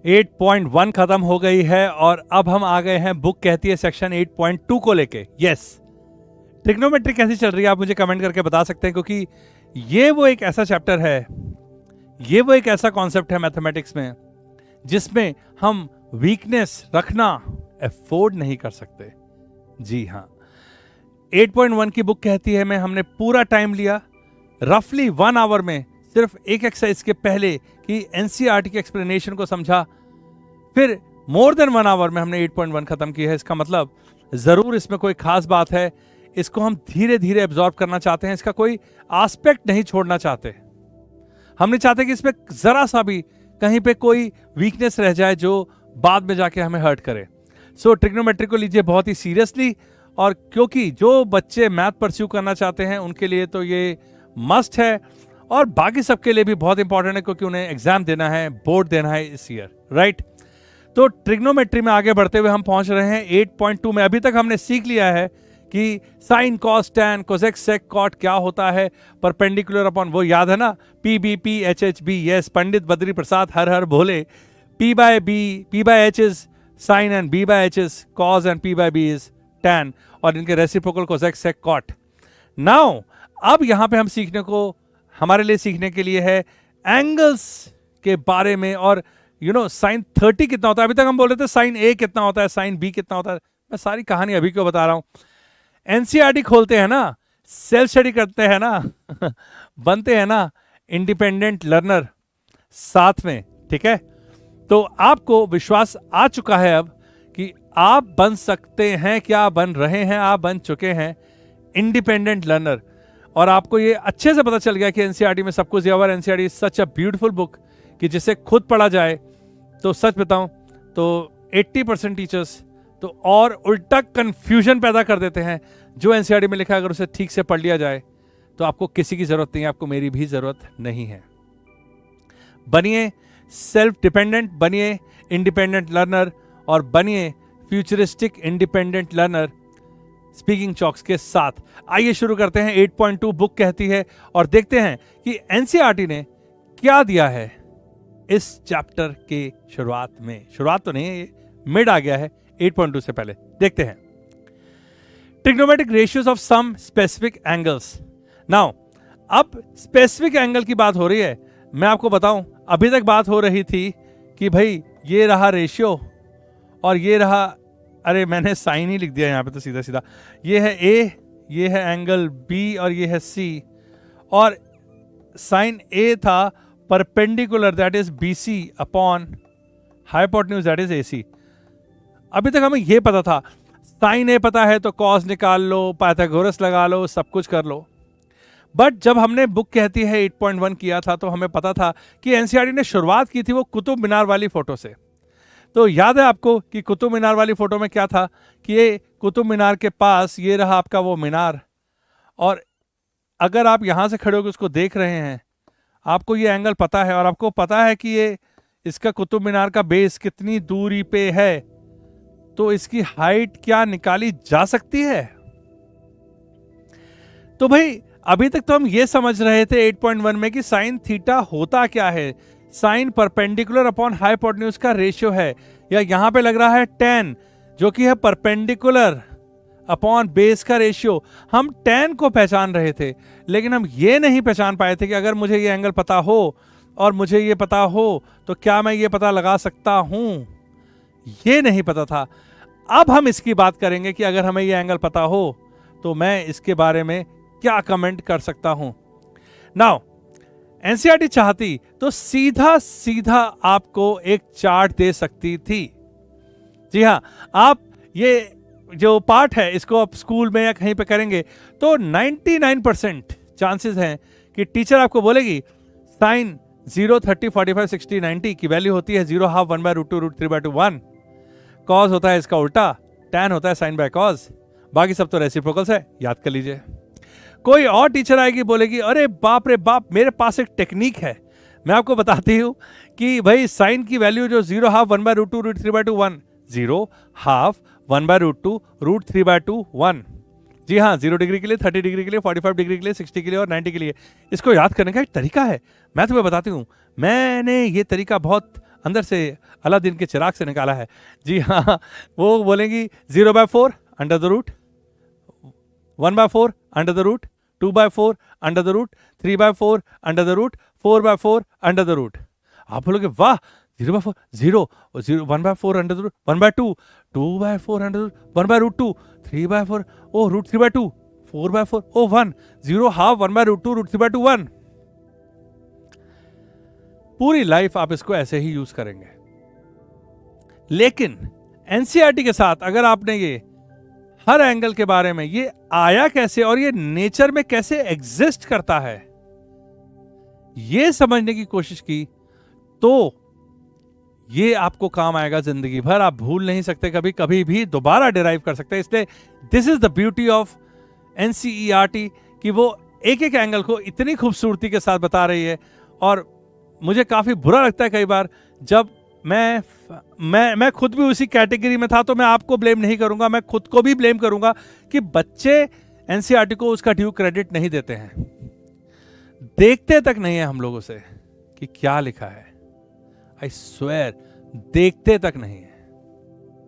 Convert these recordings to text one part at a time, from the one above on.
8.1 खत्म हो गई है और अब हम आ गए हैं बुक कहती है सेक्शन 8.2 को लेके। यस, ट्रिग्नोमेट्री कैसी चल रही है आप मुझे कमेंट करके बता सकते हैं, क्योंकि ये वो एक ऐसा चैप्टर है, ये वो एक ऐसा कॉन्सेप्ट है मैथमेटिक्स में जिसमें हम वीकनेस रखना अफोर्ड नहीं कर सकते। जी हाँ, 8.1 की बुक कहती है, में हमने पूरा टाइम लिया, रफली 1 आवर में सिर्फ एक एक्सरसाइज के पहले कि एनसीईआरटी की एक्सप्लेनेशन को समझा, फिर मोर देन 1 आवर में हमने 8.1 खत्म की है। इसका मतलब जरूर इसमें कोई खास बात है, इसको हम धीरे धीरे एब्जॉर्ब करना चाहते हैं, इसका कोई एस्पेक्ट नहीं छोड़ना चाहते। हम नहीं चाहते कि इसमें जरा सा भी कहीं पे कोई वीकनेस रह जाए जो बाद में जाके हमें हर्ट करे। सो ट्रिग्नोमेट्री को लीजिए बहुत ही सीरियसली, और क्योंकि जो बच्चे मैथ परस्यू करना चाहते हैं उनके लिए तो ये मस्ट है, और बाकी सबके लिए भी बहुत इंपॉर्टेंट है क्योंकि उन्हें एग्जाम देना है, बोर्ड देना है इस ईयर, राइट। तो ट्रिग्नोमेट्री में आगे बढ़ते हुए हम पहुंच रहे हैं 8.2 में। अभी तक हमने सीख लिया है कि sine, cos, tan, cosec, sec, cot क्या होता है, परपेंडिकुलर अपॉन, वो याद है ना, P B P H H B. Yes, Pandit Badri Prasad Har Har Bhole. P by H is sine and B by H is cos and P by B is tan, और इनके reciprocal cosec, sec, cot. Now अब यहां पे हम सीखने को, हमारे लिए सीखने के लिए है एंगल्स के बारे में, और साइन 30 कितना होता है। अभी तक हम बोल रहे थे साइन ए कितना होता है, साइन बी कितना होता है। मैं सारी कहानी अभी क्यों बता रहा हूं, एनसीईआरटी खोलते हैं ना, सेल्फ स्टडी करते हैं ना बनते हैं ना इंडिपेंडेंट लर्नर साथ में, ठीक है। तो आपको विश्वास आ चुका है अब कि आप बन सकते हैं, क्या बन रहे हैं, आप बन चुके हैं इंडिपेंडेंट लर्नर। और आपको ये अच्छे से पता चल गया कि एनसीईआरटी में सब कुछ दिया हुआ है। NCERT is such a beautiful book कि जिसे खुद पढ़ा जाए तो सच बताऊं तो 80% टीचर्स तो और उल्टा कंफ्यूजन पैदा कर देते हैं। जो एनसीईआरटी में लिखा है अगर उसे ठीक से पढ़ लिया जाए तो आपको किसी की जरूरत नहीं है, आपको मेरी भी जरूरत नहीं है। बनिए सेल्फ डिपेंडेंट, बनिए इंडिपेंडेंट लर्नर, और बनिए futuristic independent learner speaking chalks के साथ। आइए शुरू करते हैं। 8.2 बुक कहती है, और देखते हैं कि एनसीईआरटी ने क्या दिया है इस चैप्टर के शुरुआत में। शुरुआत तो नहीं है, मिड आ गया है 8.2 से पहले। देखते हैं trigonometric ratios of some specific angles. Now अब स्पेसिफिक एंगल की बात हो रही है। मैं आपको बताऊं, अभी तक बात हो रही थी कि भाई ये रहा रेशियो और ये रहा, अरे मैंने साइन ही लिख दिया यहाँ पे तो सीधा सीधा, ये है ए, ये है एंगल बी और ये है सी, और साइन ए था perpendicular that is BC upon hypotenuse that is AC. अभी तक हमें ये पता था, साइन ए पता है तो कॉस निकाल लो, पाइथागोरस लगा लो, सब कुछ कर लो। बट जब हमने बुक कहती है 8.1 किया था तो हमें पता था कि एनसीईआरटी ने शुरुआत की थी वो कुतुब मीनार वाली फोटो से। तो याद है आपको कि कुतुब मीनार वाली फोटो में क्या था कि ये कुतुब मीनार के पास ये रहा आपका वो मीनार, और अगर आप यहां से खड़े होकर उसको देख रहे हैं, आपको ये एंगल पता है, और आपको पता है कि ये इसका कुतुब मीनार का बेस कितनी दूरी पे है, तो इसकी हाइट क्या निकाली जा सकती है। तो भाई अभी तक तो हम ये समझ रहे थे 8.1 में कि साइन थीटा होता क्या है, साइन परपेंडिकुलर अपॉन हाइपोटेन्यूज का रेशियो है, या यहां पे लग रहा है tan जो कि है परपेंडिकुलर अपॉन बेस का रेशियो। हम tan को पहचान रहे थे, लेकिन हम ये नहीं पहचान पाए थे कि अगर मुझे ये एंगल पता हो और मुझे ये पता हो तो क्या मैं ये पता लगा सकता हूं, ये नहीं पता था। अब हम इसकी बात करेंगे कि अगर हमें ये एंगल पता हो तो मैं इसके बारे में क्या कमेंट कर सकता हूं। नाउ एनसीईआरटी चाहती तो सीधा सीधा आपको एक चार्ट दे सकती थी। जी हाँ, आप ये जो पार्ट है इसको आप स्कूल में या कहीं पे करेंगे तो 99% चांसेस हैं कि टीचर आपको बोलेगी साइन 0, 30, 45, 60, 90 की वैल्यू होती है 0, हाफ, 1/√2, √3/2, 1। कॉस होता है इसका उल्टा, टैन होता है साइन बाय कॉस, बाकी सब तो रेसिप्रोकल्स है, याद कर लीजिए। कोई और टीचर आएगी बोलेगी अरे बाप रे बाप, मेरे पास एक टेक्निक है, मैं आपको बताती हूँ कि भाई साइन की वैल्यू जो 0, हाफ, 1/√2, √3/2, 1, 0, हाफ, 1/√2, √3/2, 1। जी हाँ, 0 डिग्री के लिए, 30 डिग्री के लिए, 45 डिग्री के लिए, 60 के लिए और 90 के लिए। इसको याद करने का एक तरीका है, मैं तुम्हें बताती हूँ। मैंने ये तरीका बहुत अंदर से अलादीन के चिराग से निकाला है। जी हाँ, वो बोलेंगी 0/4 under the root, 1/4 under the root, 2/4 under the root, 3/4 under the root, 4/4 under the root. आप बोलोगे वाह, 0/4 0, 1/4 under the root, 1/2, 2/4 under the root, 1/√2, 3/4, ओ रूट 3/2, 4/4, ओ 1, 0 हाफ 1/√2, रूट 3/2, 1। पूरी लाइफ आप इसको ऐसे ही यूज करेंगे। लेकिन एनसीईआरटी के साथ अगर आपने ये हर एंगल के बारे में, ये आया कैसे और ये नेचर में कैसे एग्जिस्ट करता है, ये समझने की कोशिश की, तो ये आपको काम आएगा जिंदगी भर। आप भूल नहीं सकते, कभी कभी भी दोबारा डिराइव कर सकते हैं। इसलिए this is the beauty of NCERT कि वो एक एक एंगल को इतनी खूबसूरती के साथ बता रही है। और मुझे काफी बुरा लगता है कई बार जब मैं खुद भी उसी कैटेगरी में था, तो मैं आपको ब्लेम नहीं करूंगा, मैं खुद को भी ब्लेम करूंगा कि बच्चे एनसीईआरटी को उसका ड्यू क्रेडिट नहीं देते हैं, देखते तक नहीं है हम लोगों से कि क्या लिखा है। आई स्वेयर, देखते तक नहीं है।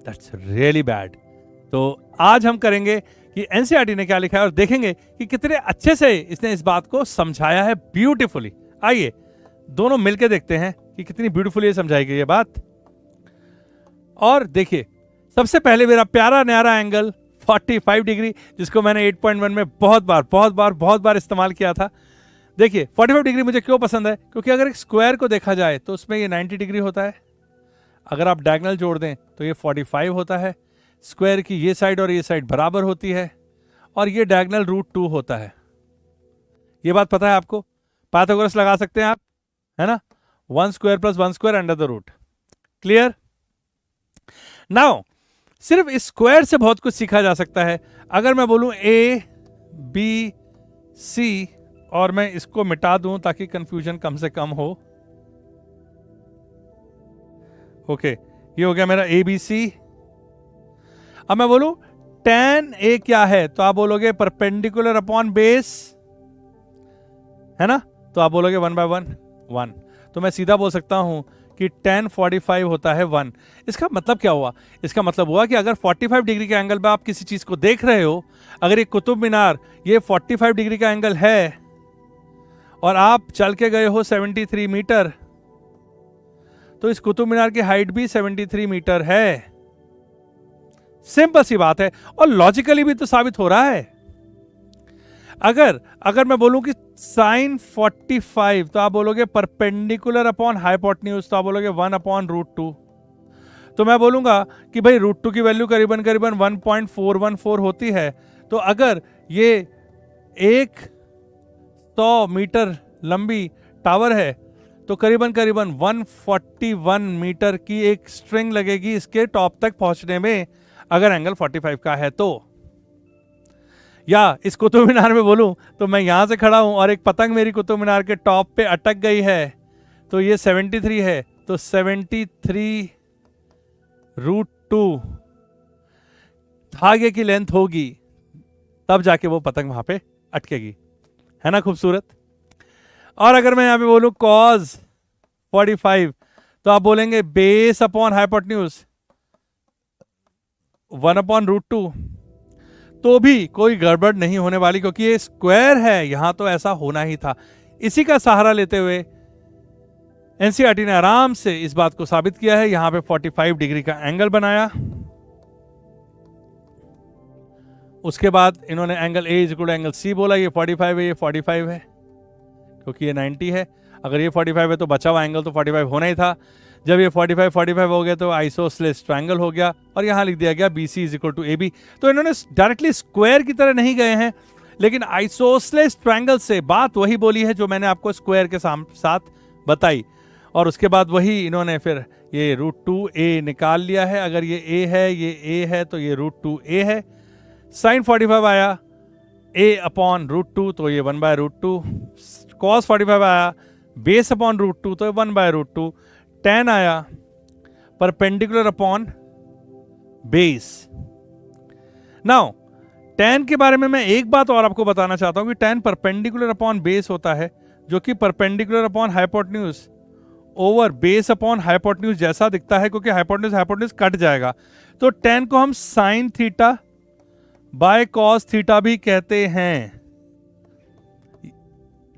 That's really bad. तो आज हम करेंगे कि एनसीईआरटी ने क्या लिखा है और देखेंगे कि कितने अच्छे से इसने इस बात को समझाया है ब्यूटीफुली। आइए दोनों मिलकर देखते हैं कि कितनी ब्यूटीफुली समझाई गई ये बात। और देखिए, सबसे पहले मेरा प्यारा न्यारा एंगल 45 डिग्री, जिसको मैंने 8.1 में बहुत बार इस्तेमाल किया था। देखिए 45 डिग्री मुझे क्यों पसंद है, क्योंकि अगर एक स्क्वायर को देखा जाए तो उसमें ये 90 डिग्री होता है। अगर आप डायगोनल जोड़ दें तो ये 45 होता है। स्क्वायर की ये साइड और ये साइड बराबर होती है, और ये डायगोनल √2 होता है। ये बात पता है आपको? पाइथागोरस लगा सकते हैं आप, है ना? 1 square + 1 square under the root. Clear? Now सिर्फ इस स्क्वायर से बहुत कुछ सीखा जा सकता है। अगर मैं बोलूं ABC और मैं इसको मिटा दूं ताकि कंफ्यूजन कम से कम हो। ओके, ये हो गया मेरा ABC। अब मैं बोलूं tan A क्या है, तो आप बोलोगे परपेंडिकुलर अपॉन बेस, है ना? तो आप बोलोगे 1/1 1। तो मैं सीधा बोल सकता हूं कि tan 45 होता है 1। इसका मतलब क्या हुआ? इसका मतलब हुआ कि अगर 45 डिग्री के एंगल पे आप किसी चीज को देख रहे हो, अगर ये कुतुब मीनार ये 45 डिग्री का एंगल है और आप चल के गए हो 73 मीटर, तो इस कुतुब मीनार की हाइट भी 73 मीटर है। सिंपल सी बात है, और लॉजिकली भी तो साबित हो रहा है। अगर मैं बोलूं कि sin 45, तो आप बोलोगे परपेंडिकुलर अपॉन हाइपोटेन्यूज, तो आप बोलोगे 1/√2। तो मैं बोलूंगा कि भाई √2 की वैल्यू करीबन 1.414 होती है। तो अगर ये 100 मीटर लंबी टावर है, तो करीबन 141 मीटर की एक स्ट्रिंग लगेगी इसके टॉप तक पहुंचने में, अगर एंगल 45 का है तो। या इस कुतुब मीनार में बोलूं तो मैं यहां से खड़ा हूं और एक पतंग मेरी कुतुब मीनार के टॉप पे अटक गई है, तो ये 73 है, तो 73√2 धागे की लेंथ होगी, तब जाके वो पतंग वहां पे अटकेगी। है ना खूबसूरत? और अगर मैं यहां पे बोलूं cos 45, तो आप बोलेंगे बेस अपॉन हाइपोटेन्यूज 1/√2। तो भी कोई गड़बड़ नहीं होने वाली, क्योंकि ये स्क्वायर है, यहां तो ऐसा होना ही था। इसी का सहारा लेते हुए एनसीईआरटी ने आराम से इस बात को साबित किया है। यहां पे 45 डिग्री का एंगल बनाया, उसके बाद इन्होंने एंगल A = एंगल C बोला। ये 45 है, ये 45 है, क्योंकि ये 90 है। अगर ये 45 है तो बचा हुआ एंगल तो 45 होना ही था। जब ये 45 हो गया तो आइसोसेलेस ट्रायंगल हो गया, और यहां लिख दिया गया BC = AB। तो इन्होंने डायरेक्टली स्क्वायर की तरह नहीं गए हैं, लेकिन आइसोसेलेस ट्रायंगल से बात वही बोली है जो मैंने आपको स्क्वायर के साथ बताई। और उसके बाद वही इन्होंने फिर ये √2a निकाल लिया है। अगर ये a है, ये a है, तो ये √2a है। sin 45 आया a/√2, तो ये 1/√2। cos 45 आया बेस अपॉन √2, तो 1/√2। tan आया perpendicular upon base. Now tan के बारे में मैं एक बात और आपको बताना चाहता हूं कि tan परपेंडिकुलर अपॉन बेस होता है, जो कि perpendicular upon hypotenuse over base upon hypotenuse जैसा दिखता है, क्योंकि हाइपोटेन्यूज कट जाएगा। तो tan को हम sine theta by cos theta भी कहते हैं।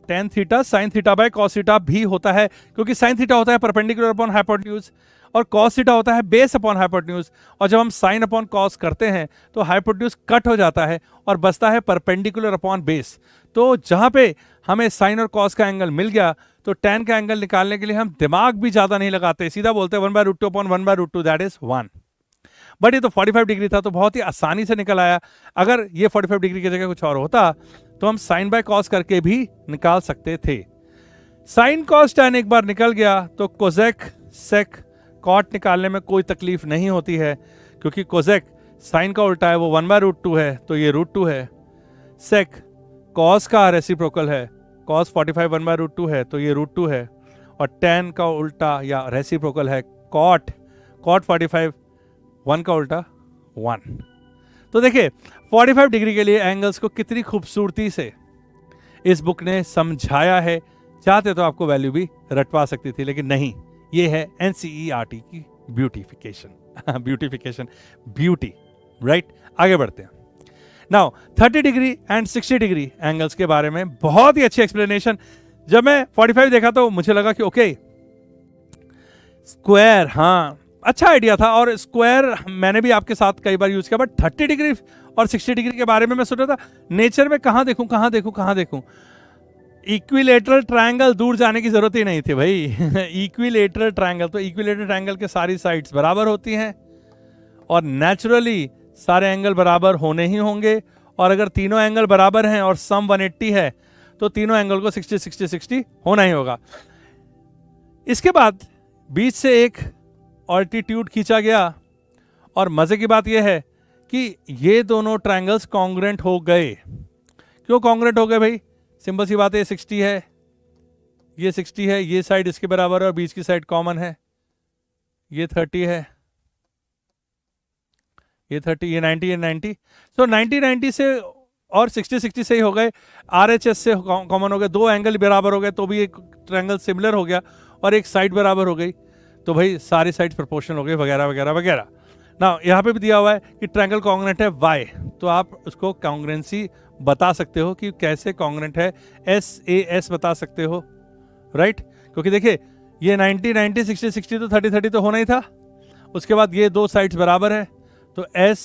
tan theta sine theta by cos theta भी होता है, क्योंकि साइन थीटा होता है परपेंडिकुलर अपॉन हाइपोटेन्यूज और कॉस थीटा होता है बेस अपॉन हाइपोटेन्यूज। और जब हम साइन अपॉन कॉस करते हैं तो हाइपोटेन्यूज कट हो जाता है और बचता है परपेंडिकुलर अपॉन बेस। तो जहां पे हमें साइन और कॉस का एंगल मिल गया तो tan का एंगल निकालने के लिए हम दिमाग भी ज्यादा नहीं लगाते, सीधा बोलते हैं 1/√2 अपॉन 1/√2 दैट इज 1। बट ये तो 45 डिग्री था तो बहुत ही आसानी से निकल आया। अगर ये 45 डिग्री की जगह कुछ और होता तो हम साइन बाय कॉस करके भी निकाल सकते थे। साइन कॉस tan एक बार निकल गया तो कोसेक सेक कॉट निकालने में कोई तकलीफ नहीं होती है, क्योंकि कोसेक साइन का उल्टा है, वो 1/√2 है तो ये √2 है। सेक कॉस का रेसिप्रोकल है, कॉस 45 1/√2 है तो ये √2 है। और tan का उल्टा या रेसिप्रोकल है कॉट 45 1 का उल्टा 1। तो देखिए 45 डिग्री के लिए एंगल्स को कितनी खूबसूरती से इस बुक ने समझाया है। चाहते तो आपको वैल्यू भी रटवा सकती थी, लेकिन नहीं, ये है एनसीईआरटी की ब्यूटी, राइट। आगे बढ़ते हैं। Now 30 degree and 60 degree angles के बारे में बहुत ही अच्छी एक्सप्लेनेशन। जब मैं 45 देखा तो मुझे लगा कि ओके स्क्वायर, हाँ अच्छा आइडिया था, और स्क्वायर मैंने भी आपके साथ कई बार यूज किया, बट 30 डिग्री और 60 डिग्री के बारे में मैं सोच रहा था नेचर में कहां देखूं। इक्विलेटरल ट्रायंगल, दूर जाने की जरूरत ही नहीं थी भाई। इक्विलेटरल ट्रायंगल, तो इक्विलेटरल ट्रायंगल के सारी साइड्स बराबर होती हैं और नेचुरली सारे एंगल बराबर होने ही होंगे। और अगर तीनों एंगल बराबर हैं और सम 180 है तो तीनों एंगल को 60 60 60 होना ही होगा। इसके बाद बीच से एक ऑल्टीट्यूड खींचा गया और मजे की बात यह है कि ये दोनों ट्रायंगल्स कॉन्ग्रुएंट हो गए। क्यों कॉन्ग्रुएंट हो गए भाई? सिंपल सी बात है, 60 है, ये 60 है, ये साइड इसके बराबर है और बीच की साइड कॉमन है, ये 30 है, ये 30, ये 90, ये 90। तो 90 से और 60 से ही हो गए, RHS से कॉमन हो गए, दो एंगल बराबर हो गए तो भी एक ट्रायंगल सिमिलर हो गया और एक साइड बराबर हो गई, तो भाई सारी साइड्स प्रोपोर्शनल हो गई, वगैरह वगैरह वगैरह। ना यहाँ पे भी दिया हुआ है कि ट्रायंगल कॉन्ग्रुएंट है Y, तो आप उसको कॉन्ग्रुएंसी बता सकते हो कि कैसे कॉन्ग्रुएंट है, SAS बता सकते हो, राइट। क्योंकि देखिए ये 90 90 60 60 तो 30 30 तो होना ही था। उसके बाद ये दो साइड्स बराबर है तो S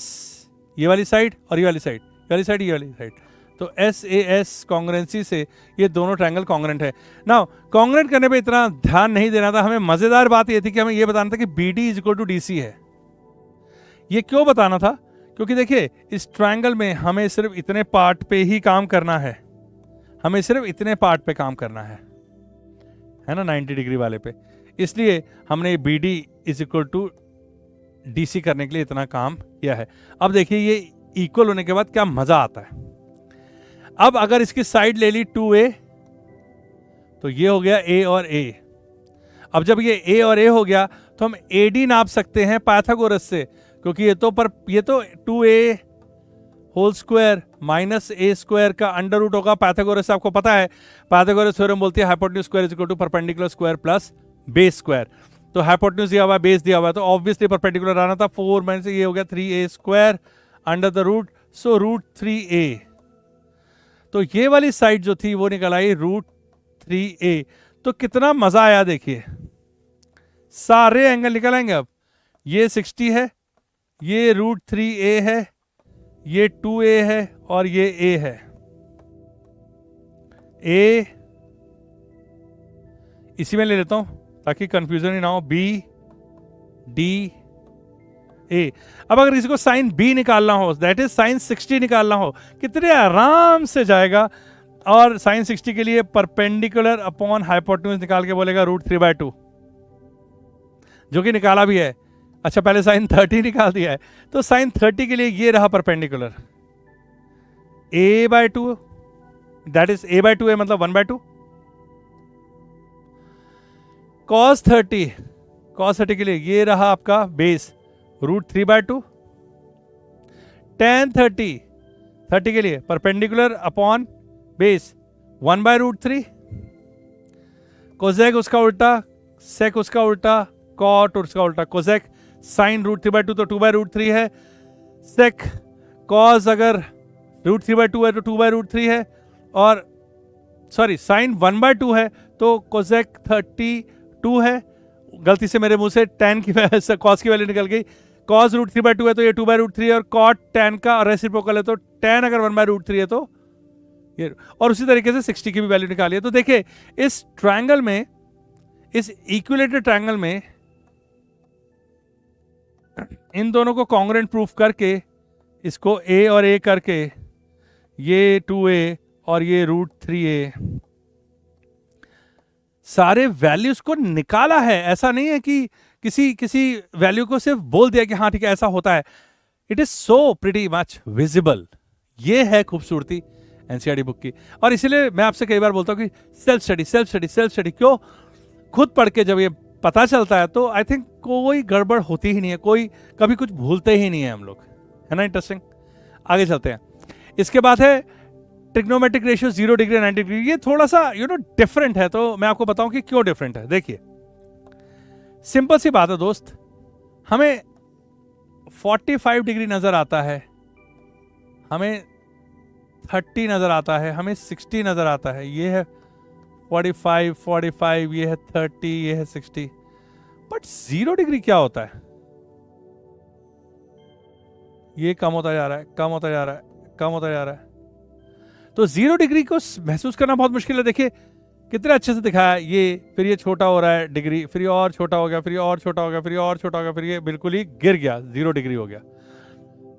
ये वाली साइड और ये वाली साइड, ये वाली साइड, ये वाली साइड, तो SAS कॉन्ग्रुएंसी से ये दोनों ट्रायंगल कॉन्ग्रुएंट है। नाउ कॉन्ग्रुएंट करने पे इतना ध्यान नहीं देना था, हमें मजेदार बात ये थी कि हमें ये बताना था कि BD = DC है। ये क्यों बताना था? क्योंकि देखिए इस ट्रायंगल में हमें सिर्फ इतने पार्ट पे ही काम करना है, हमें सिर्फ इतने पार्ट पे काम करना है ना 90 डिग्री वाले पे, इसलिए हमने BD = DC करने के लिए इतना काम किया है। अब देखिए ये इक्वल होने के बाद क्या मजा आता है। अब अगर इसकी साइड ले ली 2A तो ये हो गया A और A। अब जब ये A और A हो गया तो हम AD नाप सकते हैं पाइथागोरस से, क्योंकि ये तो 2A whole square minus A² का अंडर रूट होगा। पाइथागोरस आपको पता है, पाइथागोरस थ्योरम बोलती है hypotenuse square = perpendicular square plus base square. तो हाइपोटेन्यूज दिया हुआ है, बेस दिया हुआ है, तो ऑब्वियसली परपेंडिकुलर आना था। 4 माइनस ये हो गया 3A² under the root, so √3A। तो ये वाली साइड जो थी वो निकल आई √3A। तो कितना मजा आया देखिए, सारे एंगल निकल आएंगे। अब ये 60 है, ये √3A है, ये 2A है और ये A है। A इसी में ले लेता हूं ताकि कंफ्यूजन ही ना हो, B D A। अब अगर किसी को साइन B निकालना हो, दैट इज साइन 60 निकालना हो, कितने आराम से जाएगा। और साइन 60 के लिए परपेंडिकुलर अपॉन हाइपोटेन्यूज निकाल के बोलेगा √3/2, जो कि निकाला भी है। अच्छा पहले साइन 30 निकाल दिया है, तो साइन 30 के लिए ये रहा perpendicular A/2, that is A/2 है मतलब 1/2। cos 30 के लिए ये रहा आपका बेस √3/2। tan 30 के लिए परपेंडिकुलर अपॉन बेस 1/√3। कोसेक उसका उल्टा सेक उसका उल्टा, कॉट उसका उल्टा कोसेक, साइन √3/2 तो 2/√3 है, सेक कॉस अगर √3/2 है तो 2/√3 है, और सॉरी साइन 1/2 है तो कोसेक 32 है। गलती से मेरे मुंह से tan की कॉस की वैल्यू निकल गई। कॉस √3/2 है तो ये 2/√3 है, और कॉट tan का रेसिप्रोकल है तो tan अगर 1/√3 है तो ये, और उसी तरीके से 60 की भी वैल्यू निकाली है। तो देखिए इस ट्रायंगल में, इस इक्विलेटरल ट्रायंगल में इन दोनों को कॉन्ग्रुएंट प्रूफ करके, इसको a और a करके, ये 2a और ये √3a, सारे वैल्यूज को निकाला है। ऐसा नहीं है कि किसी वैल्यू को सिर्फ बोल दिया कि हाँ ठीक है ऐसा होता है। It is so pretty much visible. ये है खूबसूरती एनसीईआरटी बुक की। और इसीलिए मैं आपसे कई बार बोलता हूँ कि self study self study self study. क्यों? खुद पढ़ के जब ये पता चलता है तो आई थिंक कोई गड़बड़ होती ही नहीं है, कोई कभी कुछ भूलते ही नहीं है हम लोग, है ना। इंटरेस्टिंग। आगे चलते हैं। इसके बाद है ट्रिग्नोमेट्रिक रेशियो 0 डिग्री 90 डिग्री। ये थोड़ा सा डिफरेंट है, तो मैं आपको बताऊं कि क्यों डिफरेंट है। देखिए सिंपल सी बात है दोस्त, हमें 45 डिग्री नजर आता है, हमें 30 नजर आता है, हमें 60 नजर आता है। ये है 45, ये है 30, ये है 60। बट 0 डिग्री क्या होता है? ये कम होता जा रहा है, कम होता जा रहा है, कम होता जा रहा है। तो 0 डिग्री को महसूस करना बहुत मुश्किल है। देखिए कितने अच्छे से दिखाया है। ये फिर ये छोटा हो रहा है डिग्री, फिर ये और छोटा हो गया, फिर ये और छोटा हो गया, फिर ये और छोटा हो गया, फिर ये बिल्कुल ही गिर गया, 0 डिग्री हो गया।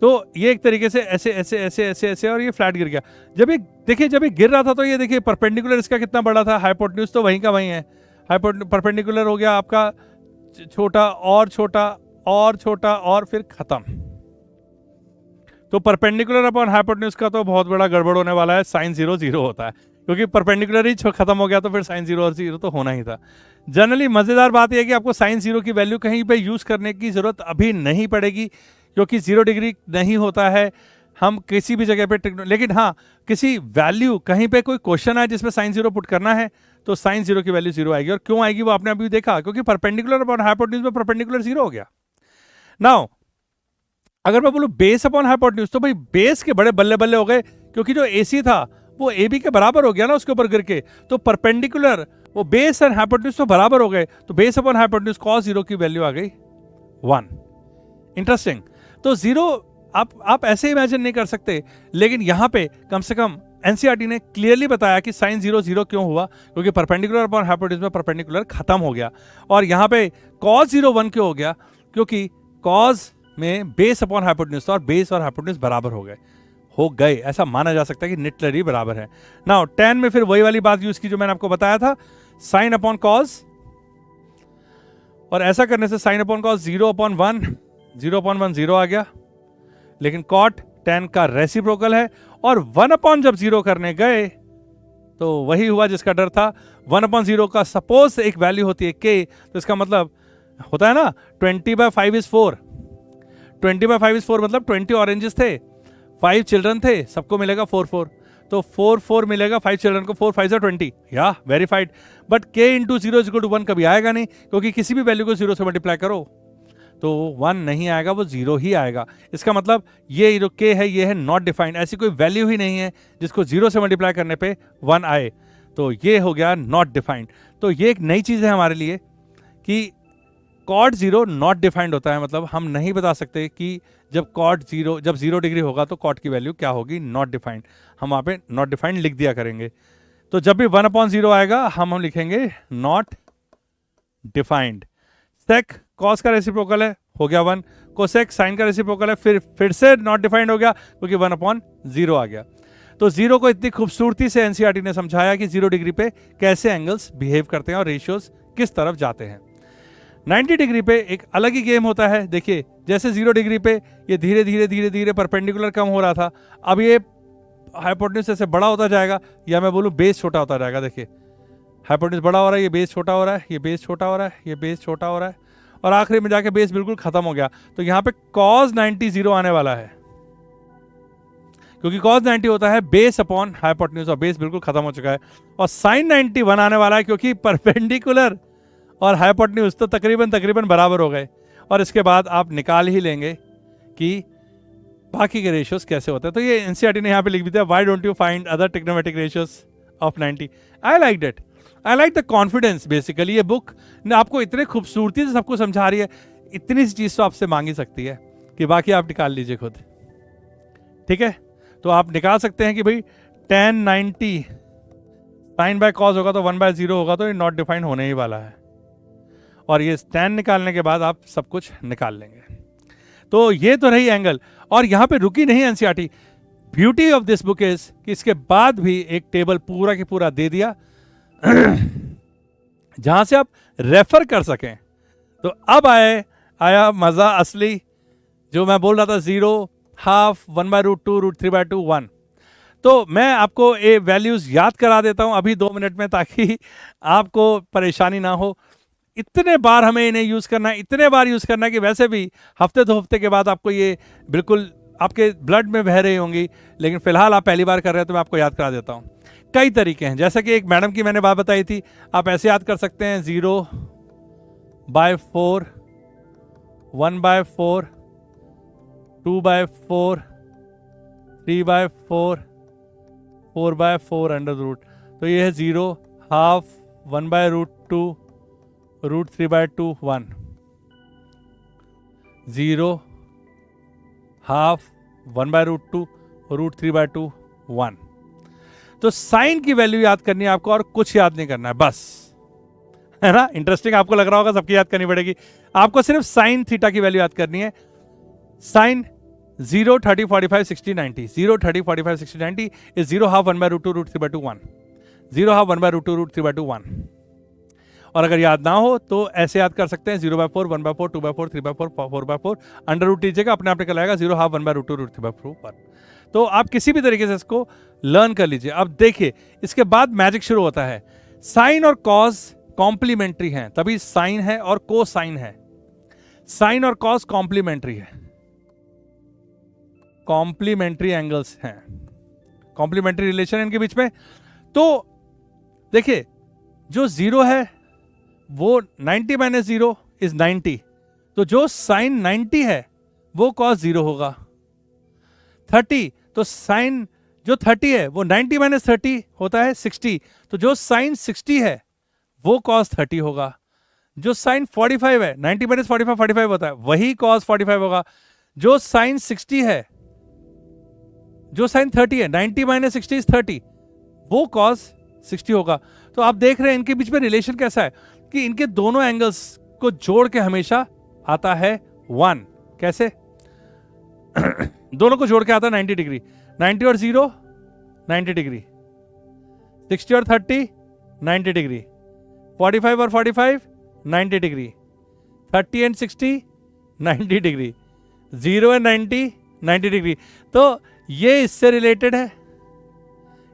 तो ये एक तरीके से ऐसे ऐसे ऐसे ऐसे ऐसे, और ये फ्लैट गिर गया। जब ये देखिए, जब ये गिर रहा था तो ये देखिए परपेंडिकुलर इसका कितना बड़ा था, हाइपोटेन्यूज तो वहीं का वहीं है। परपेंडिकुलर हो गया आपका छोटा और छोटा और छोटा और फिर खत्म। तो परपेंडिकुलर अपॉन हाइपोटेन्यूज का तो बहुत बड़ा गड़बड़ होने वाला है। साइन 0 0 होता है, क्योंकि परपेंडिकुलर ही खत्म हो गया तो फिर साइन 0 और 0 तो होना ही था। जनरली मजेदार बात यह है कि आपको साइन 0 की वैल्यू कहीं पे यूज करने की जरूरत अभी नहीं पड़ेगी, क्योंकि 0 डिग्री नहीं होता है। हम किसी भी जगह पे, लेकिन हाँ किसी वैल्यू कहीं पे कोई क्वेश्चन है जिसमें साइन 0 पुट करना है तो साइन 0 की वैल्यू 0 आएगी। और क्यों आएगी वो आपने अभी देखा, क्योंकि परपेंडिकुलर अपॉन हाइपोटेन्यूज में परपेंडिकुलर 0 हो गया। नाउ अगर मैं बोलूं बेस अपॉन हाइपोटेन्यूज, तो भाई बेस के बड़े बल्ले बल्ले हो गए, क्योंकि जो AC था वो AB के बराबर हो गया ना उसके ऊपर गिर के। तो परपेंडिकुलर वो बेस और हाइपोटेन्यूज तो बराबर हो गए, तो बेस अपॉन हाइपोटेन्यूज cos 0 की वैल्यू आ गई 1। इंटरेस्टिंग। तो 0 आप ऐसे इमेजिन नहीं कर सकते, लेकिन यहां पे कम से कम एनसीईआरटी ने क्लियरली बताया कि साइन 0 0 क्यों हुआ, क्योंकि परपेंडिकुलर अपॉन हाइपोटेन्यूज में परपेंडिकुलर खत्म हो गया। और यहां पे cos 0 1 क्यों हो गया, क्योंकि cos में बेस अपॉन हाइपोटेन्यूज था और बेस और हाइपोटेन्यूज बराबर हो गए। ऐसा माना जा सकता है कि लिटरली बराबर है। नाउ tan में फिर वही वाली बात यूज की जो मैंने आपको बताया था, साइन अपॉन कॉस, और ऐसा करने से साइन अपॉन कॉस 0/1, 0/1 0 आ गया। लेकिन कॉट tan का रेसिप्रोकल है, और 1 जब 0 करने गए तो वही हुआ जिसका डर था। 1/0 का सपोज एक वैल्यू होती है k, तो इसका मतलब होता है ना 20/5 is 4। 20/5 is 4 मतलब 20 ऑरेंजेस थे, 5 चिल्ड्रन थे, सबको मिलेगा 4 तो 4 मिलेगा 5 चिल्ड्रन को, 4 5 20, या वेरीफाइड। बट k इंटू 0 = 1 कभी आएगा नहीं, क्योंकि किसी भी वैल्यू को 0 से मल्टीप्लाई करो तो 1 नहीं आएगा, वो 0 ही आएगा। इसका मतलब ये जो k है ये है नॉट डिफाइंड, ऐसी कोई वैल्यू ही नहीं है जिसको 0 से मल्टीप्लाई करने पे 1 आए, तो ये हो गया नॉट डिफाइंड। तो ये एक नई चीज है हमारे लिए कि कॉट 0 नॉट डिफाइंड होता है। मतलब हम नहीं बता सकते कि जब जब 0 डिग्री होगा तो कॉट की वैल्यू क्या होगी, नॉट डिफाइंड। हम वहां पे नॉट डिफाइंड लिख दिया करेंगे। तो जब भी 1/0 आएगा हम लिखेंगे नॉट डिफाइंड। सेक कॉस का रेसिप्रोकल है, हो गया 1। कोसेक साइन का रेसिप्रोकल है, फिर से नॉट डिफाइंड हो गया क्योंकि 1/0 आ गया। तो 0 को इतनी खूबसूरती से एनसीईआरटी ने समझाया कि 0 डिग्री पे कैसे एंगल्स बिहेव करते हैं और रेशियोज किस तरफ जाते हैं। 90 डिग्री पे एक अलग ही गेम होता है। देखिए जैसे 0 डिग्री पे ये धीरे धीरे धीरे धीरे परपेंडिकुलर कम हो रहा था, अब ये हाइपोटेन्यूज ऐसे बड़ा होता जाएगा, या मैं बोलूँ बेस छोटा होता जाएगा। देखिए हाइपोटेन्यूज बड़ा हो रहा है, ये बेस छोटा हो रहा है, ये बेस छोटा हो रहा है, ये बेस छोटा हो रहा है, और आखिरी में जाके बेस बिल्कुल खत्म हो गया। तो यहाँ पे cos 90 0 आने वाला है, क्योंकि cos 90 होता है बेस अपॉन हाइपोटेन्यूज, और बेस बिल्कुल खत्म हो चुका है। और sin 90 1 आने वाला है, क्योंकि परपेंडिकुलर और हाइपोटेन्यूज तो तकरीबन बराबर हो गए, और इसके बाद आप निकाल ही लेंगे कि बाकी के रेशियोज कैसे होते हैं। तो ये एनसीईआरटी ने यहाँ पे लिख भी दिया, why don't you find other trigonometric ratios of 90। I like that, I like the confidence. Basically ये बुक ने आपको इतने खूबसूरती से सबको समझा रही है, इतनी सी चीज़ तो आपसे मांगी सकती है कि बाकी आप निकाल लीजिए खुद। ठीक है, तो आप निकाल सकते हैं कि भाई tan 90 साइन बाय कॉस होगा तो 1/0 होगा, तो ये नॉट डिफाइंड होने ही वाला है। और ये tan निकालने के बाद आप सब कुछ निकाल लेंगे। तो ये तो रही एंगल, और यहां पे रुकी नहीं NCERT. Beauty of this book is कि इसके बाद भी एक टेबल पूरा के पूरा दे दिया जहां से आप रेफर कर सकें। तो अब आया मजा असली, जो मैं बोल रहा था 0, हाफ, 1/√2, √3/2, 1। तो मैं आपको ये वैल्यूज याद करा देता हूं अभी 2 मिनट में, ताकि आपको परेशानी ना हो। इतने बार हमें इन्हें यूज करना है, इतने बार यूज करना है कि वैसे भी हफ्ते 2 हफ्ते के बाद आपको ये बिल्कुल आपके ब्लड में बह रही होंगी, लेकिन फिलहाल आप पहली बार कर रहे हैं तो मैं आपको याद करा देता हूं। कई तरीके हैं, जैसा कि एक मैडम की मैंने बात बताई थी, आप ऐसे याद कर सकते हैं 0/4, 1/4, 2/4, 3/4, 4/4 अंडर रूट। तो ये है 0, हाफ, 1/√2, √3/2, 1, 0, हाफ, 1/√2, √3/2, 1। तो साइन की वैल्यू याद करनी है आपको, और कुछ याद नहीं करना है, बस, है ना। इंटरेस्टिंग आपको लग रहा होगा, सबकी याद करनी पड़ेगी। आपको सिर्फ साइन थीटा की वैल्यू याद करनी है। Sign 0, 30, 45, 60, 90, 0, 30, 45, 60, 90 is 0, half, 1/√2, √3/2, 1, 0, half, 1/√2, √3/2, 1। और अगर याद ना हो तो ऐसे याद कर सकते हैं 0/4, 1/4, 2/4, 3/4, 4/4, अंडर रूट लीजिएगा, अपने आप निकल आएगा 0, half, 1/√2, √3/2, 1। तो आप किसी भी तरीके से इसको लर्न कर लीजिए। अब देखिए, इसके बाद मैजिक शुरू होता है। साइन और कॉस कॉम्प्लीमेंट्री हैं, तभी साइन है और कोसाइन है। साइन और कॉस कॉम्प्लीमेंट्री है, कॉम्प्लीमेंट्री एंगल्स हैं, कॉम्प्लीमेंट्री रिलेशन इनके बीच में। तो देखिए, जो 0 है वो 90 - 0 इज 90, तो जो साइन 90 है वो कॉस 0 होगा। 30, तो साइन जो 30 है वो 90 - 30 होता है 60, तो जो साइन 60 है वो कॉस 30 होगा। जो साइन 45 है, 90 - 45 45 होता है, वही कॉस 45 होगा। जो साइन 60 है, जो साइन 30 है, 90 - 60 इज 30, वो कॉस 60 होगा। तो आप देख रहे हैं इनके बीच में रिलेशन कैसा है कि इनके दोनों एंगल्स को जोड़ के हमेशा आता है 1। कैसे? दोनों को जोड़ के आता है 90 डिग्री। 90 और 0 90 डिग्री, 60 और 30 90 डिग्री, 45 और 45 90 degree, 30 and 60 90 degree, 0 and 90 90 degree. तो ये इससे रिलेटेड है,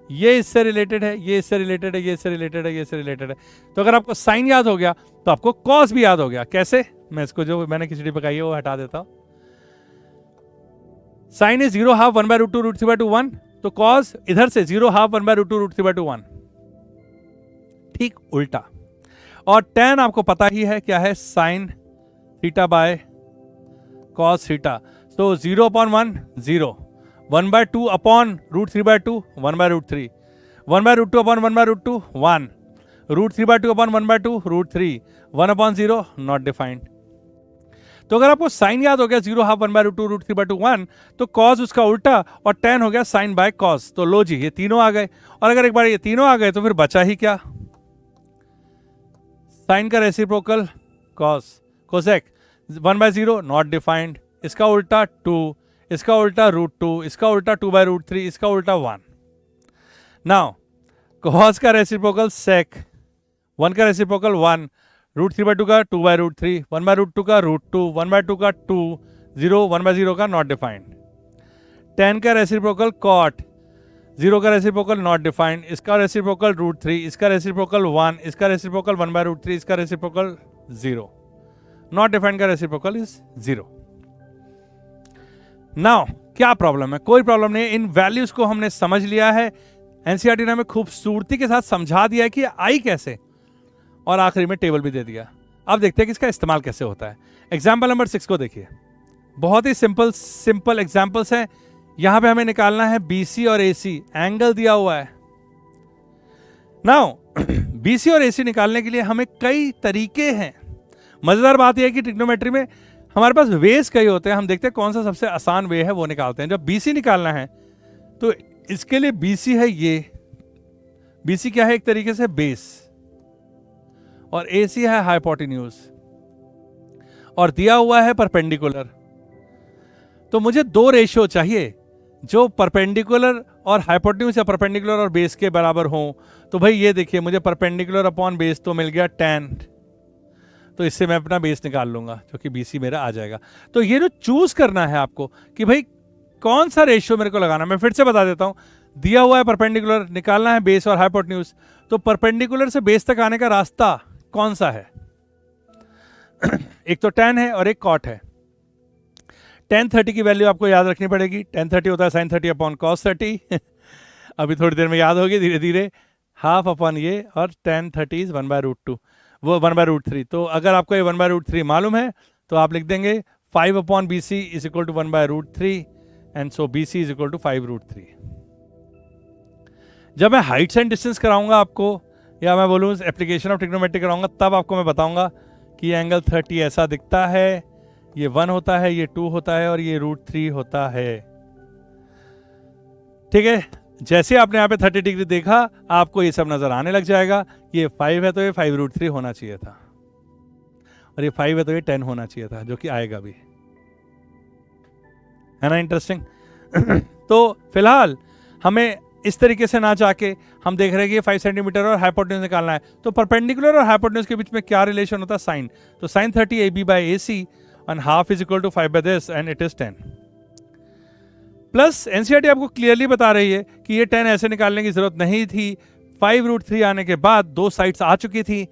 ये इससे रिलेटेड है, ये इससे रिलेटेड है, ये इससे रिलेटेड है, ये इससे रिलेटेड है। तो अगर आपको साइन याद हो गया तो आपको कॉस भी याद हो गया। कैसे? मैं इसको जो मैंने खिचड़ी पकाई है वो हटा देता हूं। साइन इज 0, हाफ, 1/√2, √3/2, 1, तो कॉस इधर से 0, हाफ, 1/√2, √3/2, 1। ठीक उल्टा। और tan आपको पता ही है क्या है, sine theta by cos theta. तो 0/1 0, 1/2 upon √3/2 1/√3, 1/√2 upon 1/√2 1, √3/2 upon 1/2 √3, 1/0 not defined. तो अगर आपको साइन याद हो गया 0, हाफ, 1/√2, √3/2, 1, तो कॉस उसका उल्टा और tan हो गया साइन बाय कॉस। तो लो जी, ये तीनों आ गए। और अगर एक बार ये तीनों आ गए तो फिर बचा ही क्या? साइन का reciprocal cos, cosec 1/0 not defined, इसका उल्टा 2, इसका उल्टा √2, इसका उल्टा 2/√3, इसका उल्टा 1। नाउ कॉस का रेसिप्रोकल सेक, 1 का रेसिप्रोकल 1, √3/2 का 2/√3, 1/√2 का √2, 1/2 का 2, 0, 1/0 का नॉट डिफाइंड। tan का रेसिप्रोकल कॉट, 0 का रेसिप्रोकल नॉट डिफाइंड, इसका रेसिप्रोकल √3, इसका रेसिप्रोकल 1, इसका रेसिप्रोकल 1/√3, इसका रेसिप्रोकल 0। नॉट डिफाइंड का रेसिप्रोकल इज 0। नाउ क्या प्रॉब्लम है? कोई प्रॉब्लम नहीं है। इन वैल्यूज को हमने समझ लिया है, एनसीईआरटी ने हमें खूबसूरती के साथ समझा दिया है कि आई कैसे, और आखिरी में टेबल भी दे दिया। अब देखते हैं कि इसका इस्तेमाल कैसे होता है। एग्जाम्पल नंबर 6 को देखिए, बहुत ही सिंपल एग्जाम्पल्स हैं। यहां पे हमें निकालना है BC और AC, एंगल दिया हुआ है। नाउ BC और AC निकालने के लिए हमें कई तरीके हैं। मजेदार बात यह है कि ट्रिग्नोमेट्री में हमारे पास वेज कई होते हैं, हम देखते हैं कौन सा सबसे आसान वे है वो निकालते हैं। जब BC निकालना है तो इसके लिए BC है ये, BC क्या है, एक तरीके से बेस, और AC है हाइपोटेन्यूज, और दिया हुआ है परपेंडिकुलर। तो मुझे दो रेशियो चाहिए जो परपेंडिकुलर और हाइपोटेन्यूज या परपेंडिकुलर और बेस के बराबर हो। तो भाई ये देखिए, मुझे परपेंडिकुलर अपॉन बेस तो मिल गया 10, तो इससे मैं अपना बेस निकाल लूंगा जो कि BC मेरा आ जाएगा। तो ये जो चूज करना है आपको कि भाई कौन सा रेशियो मेरे को लगाना, मैं फिर से बता देता हूं। दिया हुआ है परपेंडिकुलर, निकालना है बेस और हाइपोटेन्यूज। तो परपेंडिकुलर से बेस तक आने का रास्ता कौन सा है? एक तो tan है और एक cot है। tan 30 की वैल्यू आपको याद रखनी पड़ेगी। tan 30 होता है sin 30 अपॉन cos 30। अभी थोड़ी देर में याद होगी धीरे धीरे। हाफ अपॉन ये, और tan 30 इज 1/√2, वो 1/√3। तो अगर आपको ये 1/√3 मालूम है तो आप लिख देंगे 5 upon BC is equal to 1/√3, and so BC is equal to 5√3। जब मैं हाइट्स एंड डिस्टेंस कराऊंगा आपको, या मैं बोलूँ एप्लीकेशन ऑफ ट्रिग्नोमेट्री कराऊंगा, तब आपको मैं बताऊंगा कि एंगल 30 ऐसा दिखता है, ये 1 होता है, ये 2 होता है, और ये √3 होता है। ठीक है, जैसे आपने यहाँ पे 30 डिग्री देखा आपको ये सब नजर आने लग जाएगा। ये 5 है तो ये 5√3 होना चाहिए था, और ये 5 है तो ये 10 होना चाहिए था, जो कि आएगा भी, है ना इंटरेस्टिंग। तो फिलहाल हमें इस तरीके से ना जाके हम देख रहे हैं कि 5 सेंटीमीटर और हाइपोटेन्यूज निकालना है। तो परपेंडिकुलर और हाइपोटेन्यूज के बीच में क्या रिलेशन होता है? साइन। तो sin 30 AB by AC and half is equal to 5 by this and it is 10। Plus NCERT आपको क्लियरली बता रही है कि ये 10 ऐसे निकालने की जरूरत नहीं थी। 5√3 आने के बाद दो साइड्स आ चुकी थी,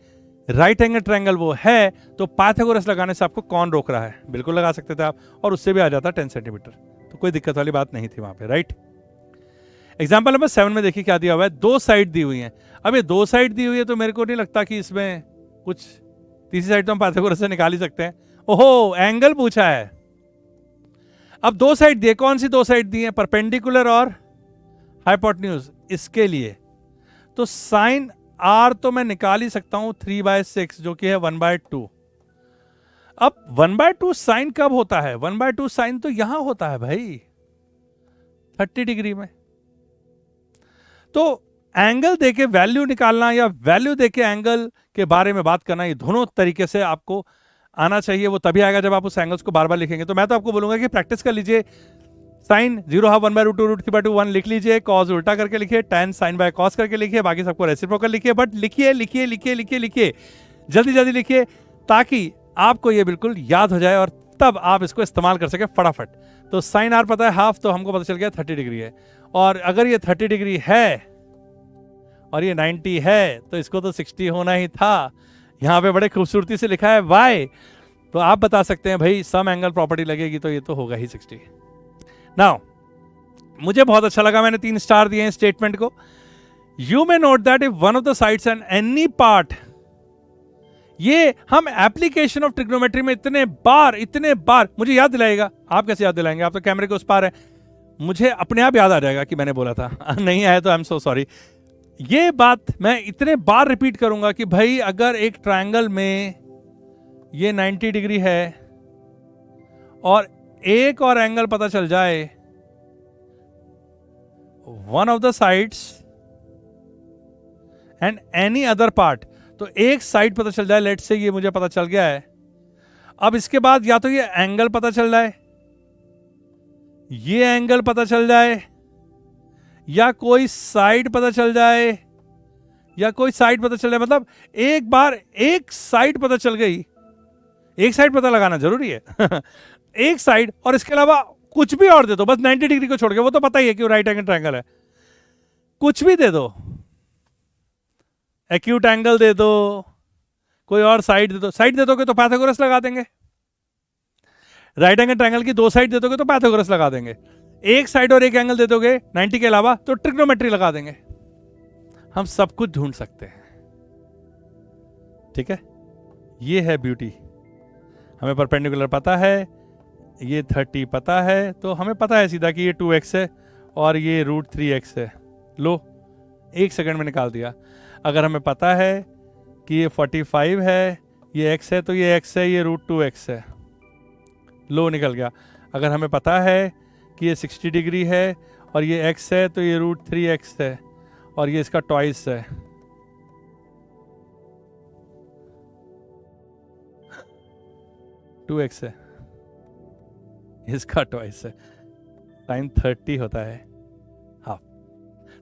राइट एंगल ट्रायंगल वो है, तो पाइथागोरस लगाने से आपको कौन रोक रहा है? बिल्कुल लगा सकते थे आप, और उससे भी आ जाता 10 सेंटीमीटर, तो कोई दिक्कत वाली बात नहीं थी वहां पे, राइट। एग्जाम्पल नंबर 7 में देखिए क्या दिया हुआ है, दो साइड दी हुई है। अब ये दो साइड दी हुई है तो मेरे को नहीं लगता कि इसमें कुछ, तीसरी साइड तो हम पाइथागोरस से निकाल ही सकते हैं। ओहो, एंगल पूछा है। अब दो साइड दिए, कौन सी दो साइड दी है? परपेंडिकुलर और हाइपोटेन्यूज। इसके लिए तो साइन आर तो मैं निकाल ही सकता हूं 3/6 जो कि है 1/2। अब 1/2 साइन कब होता है? 1/2 साइन तो यहां होता है भाई 30 डिग्री में। तो एंगल देके वैल्यू निकालना या वैल्यू देके एंगल के बारे में बात करना, ये दोनों तरीके से आपको आना चाहिए। वो तभी आएगा जब आप उस एंगल्स को बार बार लिखेंगे। तो मैं तो आपको बोलूंगा कि प्रैक्टिस कर लीजिए। साइन 0 1/2 √3/2 1 लिख लीजिए, कॉस उल्टा करके लिखिए, tan साइन बाय कॉस करके लिखिए, बाकी सबको रेसिप्रोकल लिखिए। बट लिखिए लिखिए लिखिए लिखिए लिखिए, जल्दी जल्दी लिखिए, ताकि आपको ये बिल्कुल याद हो जाए और तब आप इसको इस्तेमाल कर सके फटाफट। तो साइन आर पता है हाफ, तो हमको पता चल गया 30 डिग्री है। और अगर ये 30 डिग्री है और ये 90 है तो इसको तो 60 होना ही था। यहां पे बड़े खूबसूरती से लिखा है y, तो आप बता सकते हैं भाई सम एंगल प्रॉपर्टी लगेगी तो ये तो होगा ही 60। नाउ मुझे बहुत अच्छा लगा, मैंने 3 स्टार दिए हैं स्टेटमेंट को। You may note that if one of the sides and any part, ये हम एप्लीकेशन ऑफ ट्रिग्नोमेट्री में इतने बार मुझे याद दिलाएगा। आप कैसे याद दिलाएंगे? आप तो कैमरे के उस पार है, मुझे अपने आप याद आ जाएगा कि मैंने बोला था। नहीं आया तो आई एम सो सॉरी। ये बात मैं इतने बार रिपीट करूंगा कि भाई अगर एक ट्रायंगल में ये 90 डिग्री है और एक और एंगल पता चल जाए, one of the sides and any other part, तो एक साइड पता चल जाए, लेट्स से ये मुझे पता चल गया है। अब इसके बाद या तो ये एंगल पता चल जाए, ये एंगल पता चल जाए, या कोई साइड पता चल जाए, या कोई साइड पता चल जाए। मतलब एक बार एक साइड पता चल गई, एक साइड पता लगाना जरूरी है एक साइड, और इसके अलावा कुछ भी और दे दो, बस 90 डिग्री को छोड़ के, वो तो पता ही है कि राइट एंगल ट्रायंगल है। कुछ भी दे दो, एक्यूट एंगल दे दो, कोई और साइड दे दो। साइड दे दोगे तो पाइथागोरस लगा देंगे। राइट एंगल ट्रायंगल की दो साइड दे दोगे तो पाइथागोरस लगा देंगे। एक साइड और एक एंगल दे दोगे 90 के अलावा तो ट्रिग्नोमेट्री लगा देंगे। हम सब कुछ ढूंढ सकते हैं, ठीक है। ये है ब्यूटी। हमें परपेंडिकुलर पता है, ये 30 पता है, तो हमें पता है सीधा कि ये 2x है और ये √3x है। लो, 1 सेकंड में निकाल दिया। अगर हमें पता है कि ये 45 है, ये x है, तो ये x है, ये √2x है। लो, निकल गया। अगर हमें पता है कि ये 60 डिग्री है और ये x है, तो ये √3x है और ये इसका ट्वाइस है। टू एक्स है, इसका ट्वाइस है। sin 30 होता है हाफ।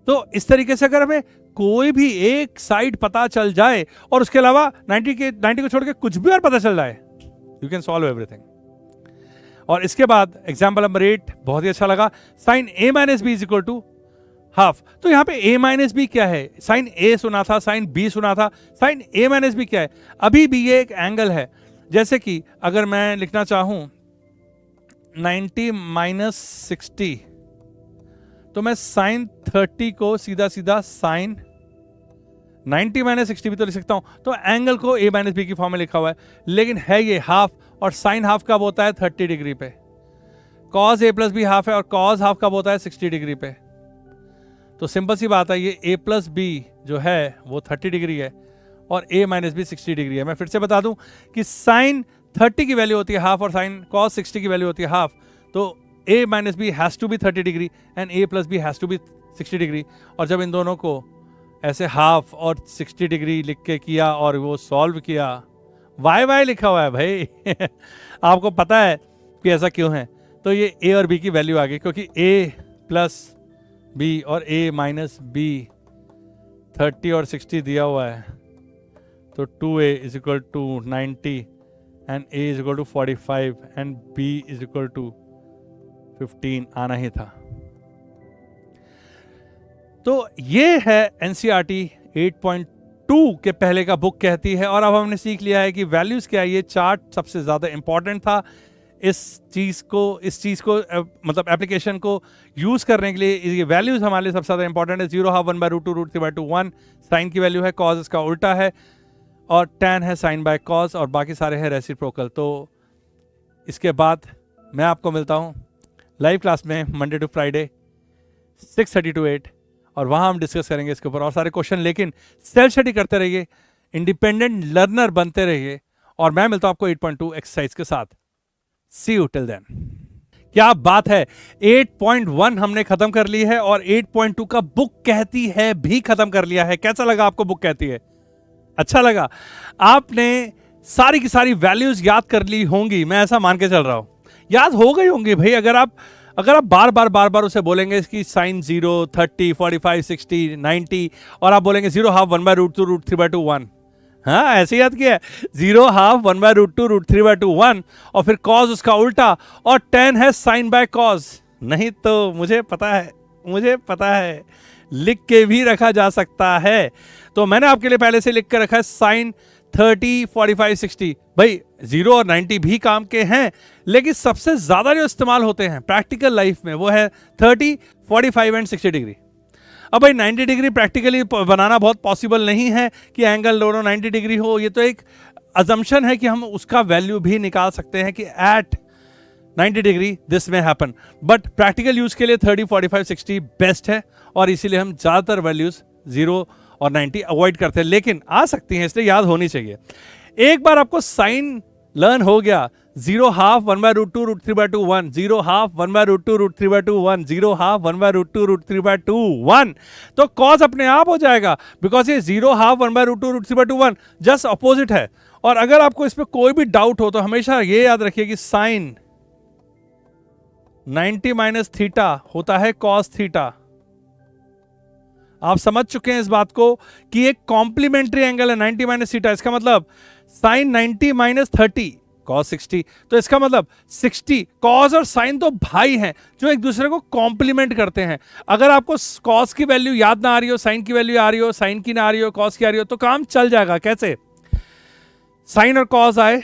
तो इस तरीके से अगर हमें कोई भी एक साइड पता चल जाए और उसके अलावा 90 को छोड़ के कुछ भी और पता चल जाए, यू कैन सॉल्व एवरीथिंग। और इसके बाद एग्जाम्पल नंबर 8 बहुत ही अच्छा लगा। sin a minus b is equal to half. तो यहां पे a माइनस बी क्या है? sin a सुना था, sin b सुना था, sin a माइनस बी क्या है? अभी भी ये एक एंगल है। जैसे कि अगर मैं लिखना चाहूं 90 माइनस 60, तो मैं sin 30 को सीधा सीधा sin 90 माइनस 60 भी तो लिख सकता हूं। तो एंगल को a माइनस बी की फॉर्म में लिखा हुआ है, लेकिन है ये हाफ, और sin हाफ कब होता है? 30 डिग्री पे। cos a plus b half है और cos हाफ कब होता है? 60 डिग्री पे। तो सिंपल सी बात है, ये a प्लस बी जो है वो 30 डिग्री है और a माइनस बी 60 डिग्री है। मैं फिर से बता दूं कि sin 30 की वैल्यू होती है हाफ और sin cos 60 की वैल्यू होती है हाफ। तो a minus b has to be 30 degree and a plus b has to be 60 degree. और जब इन दोनों को ऐसे हाफ और 60 डिग्री लिख के किया और वो सॉल्व किया, वाई लिखा हुआ है भाई आपको पता है कि ऐसा क्यों है? तो ये a और b की वैल्यू आ गई, क्योंकि a प्लस b और a माइनस b 30 और 60 दिया हुआ है। तो 2a is equal to 90 and a is equal to 45 and b is equal to 15 आना ही था। तो ये है एनसीईआरटी 8.2 के पहले का बुक कहती है। और अब हमने सीख लिया है कि वैल्यूज क्या है। ये चार्ट सबसे ज्यादा इंपॉर्टेंट था इस चीज को मतलब एप्लीकेशन को यूज करने के लिए। ये वैल्यूज हमारे लिए सबसे ज्यादा इंपॉर्टेंट है। 0 हाफ 1/√2 √3/2 1 साइन की वैल्यू है, कॉज इसका उल्टा है, और tan है साइन बाय कॉज, और बाकी सारे हैं रेसिप्रोकल। तो इसके बाद मैं आपको मिलता हूँ लाइव क्लास में मंडे टू फ्राइडे 6:30 to 8, और वहाँ हम डिस्कस करेंगे इसके ऊपर और सारे क्वेश्चन। लेकिन सेल्फ स्टडी करते रहिए, इंडिपेंडेंट लर्नर बनते रहिए, और मैं मिलता हूँ आपको 8.2 एक्सरसाइज के साथ। सी यू टिल देन। क्या बात है, 8.1 हमने खत्म कर ली है और 8.2 का बुक कहती है भी खत्म कर लिया है। कैसा लगा आपको बुक कहती है? अच्छा लगा? आपने सारी की सारी वैल्यूज याद कर ली होंगी, मैं ऐसा मान के चल रहा हूं। याद हो गई होंगी भाई। अगर आप बार बार उसे बोलेंगे इसकी साइन 0, 30, 45, 60, 90, और आप बोलेंगे 0 हाफ 1/√2 √3/2 1। हाँ, ऐसे याद किया है। 0 हाफ 1/√2 √3/2 1, और फिर कॉज उसका उल्टा, और tan है साइन बाय कॉज। नहीं तो मुझे पता है लिख के भी रखा जा सकता है। तो मैंने आपके लिए पहले से लिख कर रखा है साइन 30, 45, 60। भाई 0 और 90 भी काम के हैं, लेकिन सबसे ज्यादा जो इस्तेमाल होते हैं प्रैक्टिकल लाइफ में वो है 30, 45 एंड 60 डिग्री। अब भाई 90 डिग्री प्रैक्टिकली बनाना बहुत पॉसिबल नहीं है कि एंगल दोनों 90 डिग्री हो। ये तो एक अजम्पशन है कि हम उसका वैल्यू भी निकाल सकते हैं कि एट 90 डिग्री दिस में हैपन, बट प्रैक्टिकल यूज के लिए 30, 45, 60 बेस्ट है, और इसीलिए हम ज्यादातर वैल्यूज 0 और 90 अवॉइड करते हैं। लेकिन आ सकती हैं, इसलिए याद होनी चाहिए। एक बार आपको साइन लर्न हो गया, 0 हाफ 1/√2 √3/2 1, 0 हाफ 1/√2 √3/2 1, 0 हाफ 1/√2 √3/2 1, तो कॉज अपने आप हो जाएगा, बिकॉज ये 0 हाफ 1/√2 √3/2 1 जस्ट अपोजिट है। और अगर आपको इस पर कोई भी डाउट हो तो हमेशा ये याद रखिए कि साइन 90 माइनस थीटा होता है कॉस थीटा। आप समझ चुके हैं इस बात को कि एक कॉम्प्लीमेंट्री एंगल है 90 माइनस थीटा। इसका मतलब साइन 90 माइनस 30 कॉस 60, तो इसका मतलब 60 कॉस और साइन तो भाई हैं जो एक दूसरे को कॉम्प्लीमेंट करते हैं। अगर आपको कॉस की वैल्यू याद ना आ रही हो, साइन की वैल्यू आ रही हो, साइन की ना आ रही हो, कॉस की आ रही हो, तो काम चल जाएगा। कैसे? साइन और कॉस आए,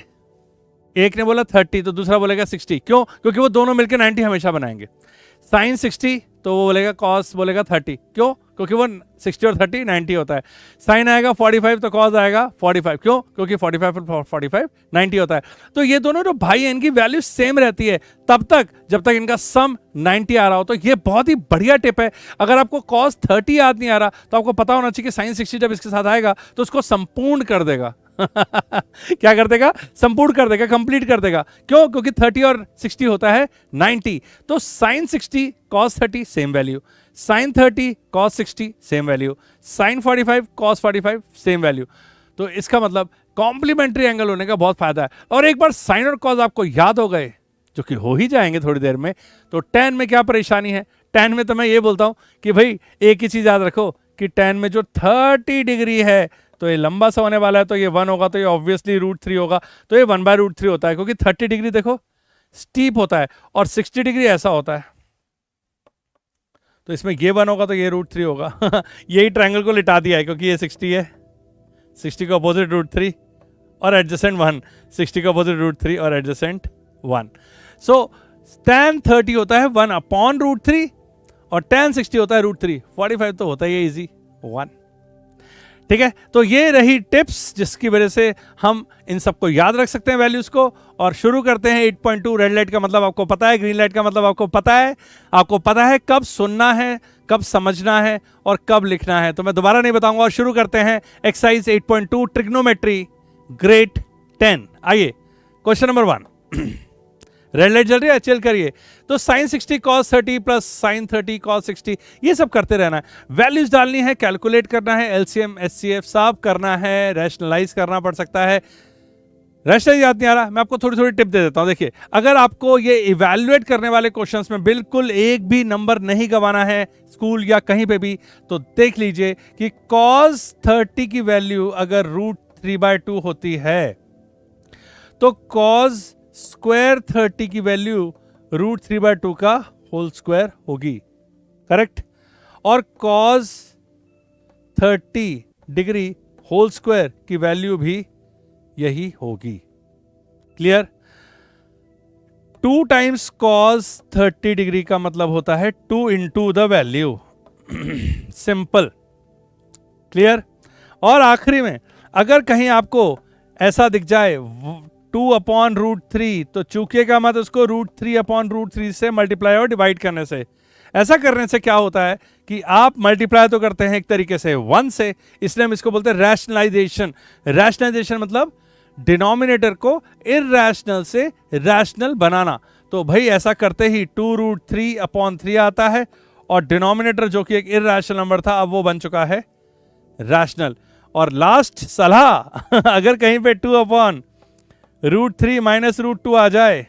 एक ने बोला 30 तो दूसरा बोलेगा 60। क्यों? क्योंकि वो दोनों मिलकर 90 हमेशा बनाएंगे। साइन 60 तो वो बोलेगा कॉस बोलेगा 30, क्यों? क्योंकि वो 60 और 30 90 होता है। साइन आएगा 45 तो कॉस आएगा 45, क्यों? क्योंकि 45 और 45 90 होता है। तो ये दोनों जो भाई हैं इनकी वैल्यू सेम रहती है तब तक जब तक इनका सम 90 आ रहा हो। तो ये बहुत ही बढ़िया टिप है। अगर आपको कॉस 30 याद नहीं आ रहा तो आपको पता होना चाहिए कि साइन 60 जब इसके साथ आएगा तो उसको संपूर्ण कर देगा। क्या कर देगा? संपूर्ण कर देगा, कंप्लीट कर देगा। क्यों? क्योंकि 30 और 60 होता है 90। तो sine 60 cos 30 same value, sine 30 cos 60 same value, sine 45 cos 45 same value. तो इसका मतलब कॉम्प्लीमेंट्री एंगल होने का बहुत फायदा है। और एक बार साइन और कॉस आपको याद हो गए, जो कि हो ही जाएंगे थोड़ी देर में, तो tan में क्या परेशानी है? tan में तो मैं ये बोलता हूं कि भाई एक ही चीज याद रखो कि tan में जो 30 डिग्री है तो ये लंबा सा होने वाला है, तो ये 1 होगा, तो ये ऑब्वियसली √3 होगा, तो ये 1/√3 होता है, क्योंकि 30 डिग्री देखो स्टीप होता है और 60 डिग्री ऐसा होता है। तो इसमें ये 1 होगा तो ये √3 होगा। यही ट्रायंगल को लिटा दिया है, क्योंकि ये 60 है, 60 का अपोजिट √3 और एडजेसेंट 1, 60 का अपोजिट √3 और एडजेसेंट 1। सो tan 30 होता है 1/√3 और tan 60 होता है √3। 45 तो होता ही है इजी 1। ठीक है, तो ये रही टिप्स जिसकी वजह से हम इन सबको याद रख सकते हैं वैल्यूज को। और शुरू करते हैं 8.2। रेड लाइट का मतलब आपको पता है, ग्रीन लाइट का मतलब आपको पता है। आपको पता है कब सुनना है, कब समझना है और कब लिखना है, तो मैं दोबारा नहीं बताऊंगा। और शुरू करते हैं एक्सरसाइज 8.2 ट्रिग्नोमेट्री ग्रेड 10। आइए क्वेश्चन नंबर 1। रेड लाइट जल रही है, चिल करिए। तो sine 60 cos 30 plus sine 30 cos 60, ये सब करते रहना है। वैल्यूज डालनी है, कैलकुलेट करना है, एलसीएम एचसीएफ सब करना है, रैशनलाइज करना पड़ सकता है। रैशनलाइज याद नहीं आ रहा, मैं आपको थोड़ी थोड़ी टिप दे देता हूं। देखिए, अगर आपको ये इवैल्यूएट करने वाले क्वेश्चंस में बिल्कुल एक भी नंबर नहीं गंवाना है स्कूल या कहीं पे भी, तो देख लीजिए कि कॉस 30 की वैल्यू अगर √3/2 होती है तो कॉस स्क्वायर 30 की वैल्यू √3/2 का होल स्क्वायर होगी, करेक्ट? और कॉस 30 डिग्री होल स्क्वायर की वैल्यू भी यही होगी। क्लियर? 2 टाइम्स कॉस 30 डिग्री का मतलब होता है 2 into the value. Simple, clear? और आखिरी में अगर कहीं आपको ऐसा दिख जाए 2/√3, तो चूकिएगा मत उसको √3/√3 से मल्टीप्लाई और डिवाइड करने से। ऐसा करने से क्या होता है कि आप मल्टीप्लाई तो करते हैं एक तरीके से 1 से, इसलिए हम इसको बोलते हैं रैशनलाइजेशन। रैशनलाइजेशन मतलब डिनोमिनेटर को इरैशनल से रैशनल बनाना। तो भाई ऐसा करते ही 2√3/3 आता है और डिनोमिनेटर जो कि एक इरैशनल नंबर था अब वो बन चुका है रैशनल। और लास्ट सलाह, अगर कहीं पे 2/√3 माइनस √2 आ जाए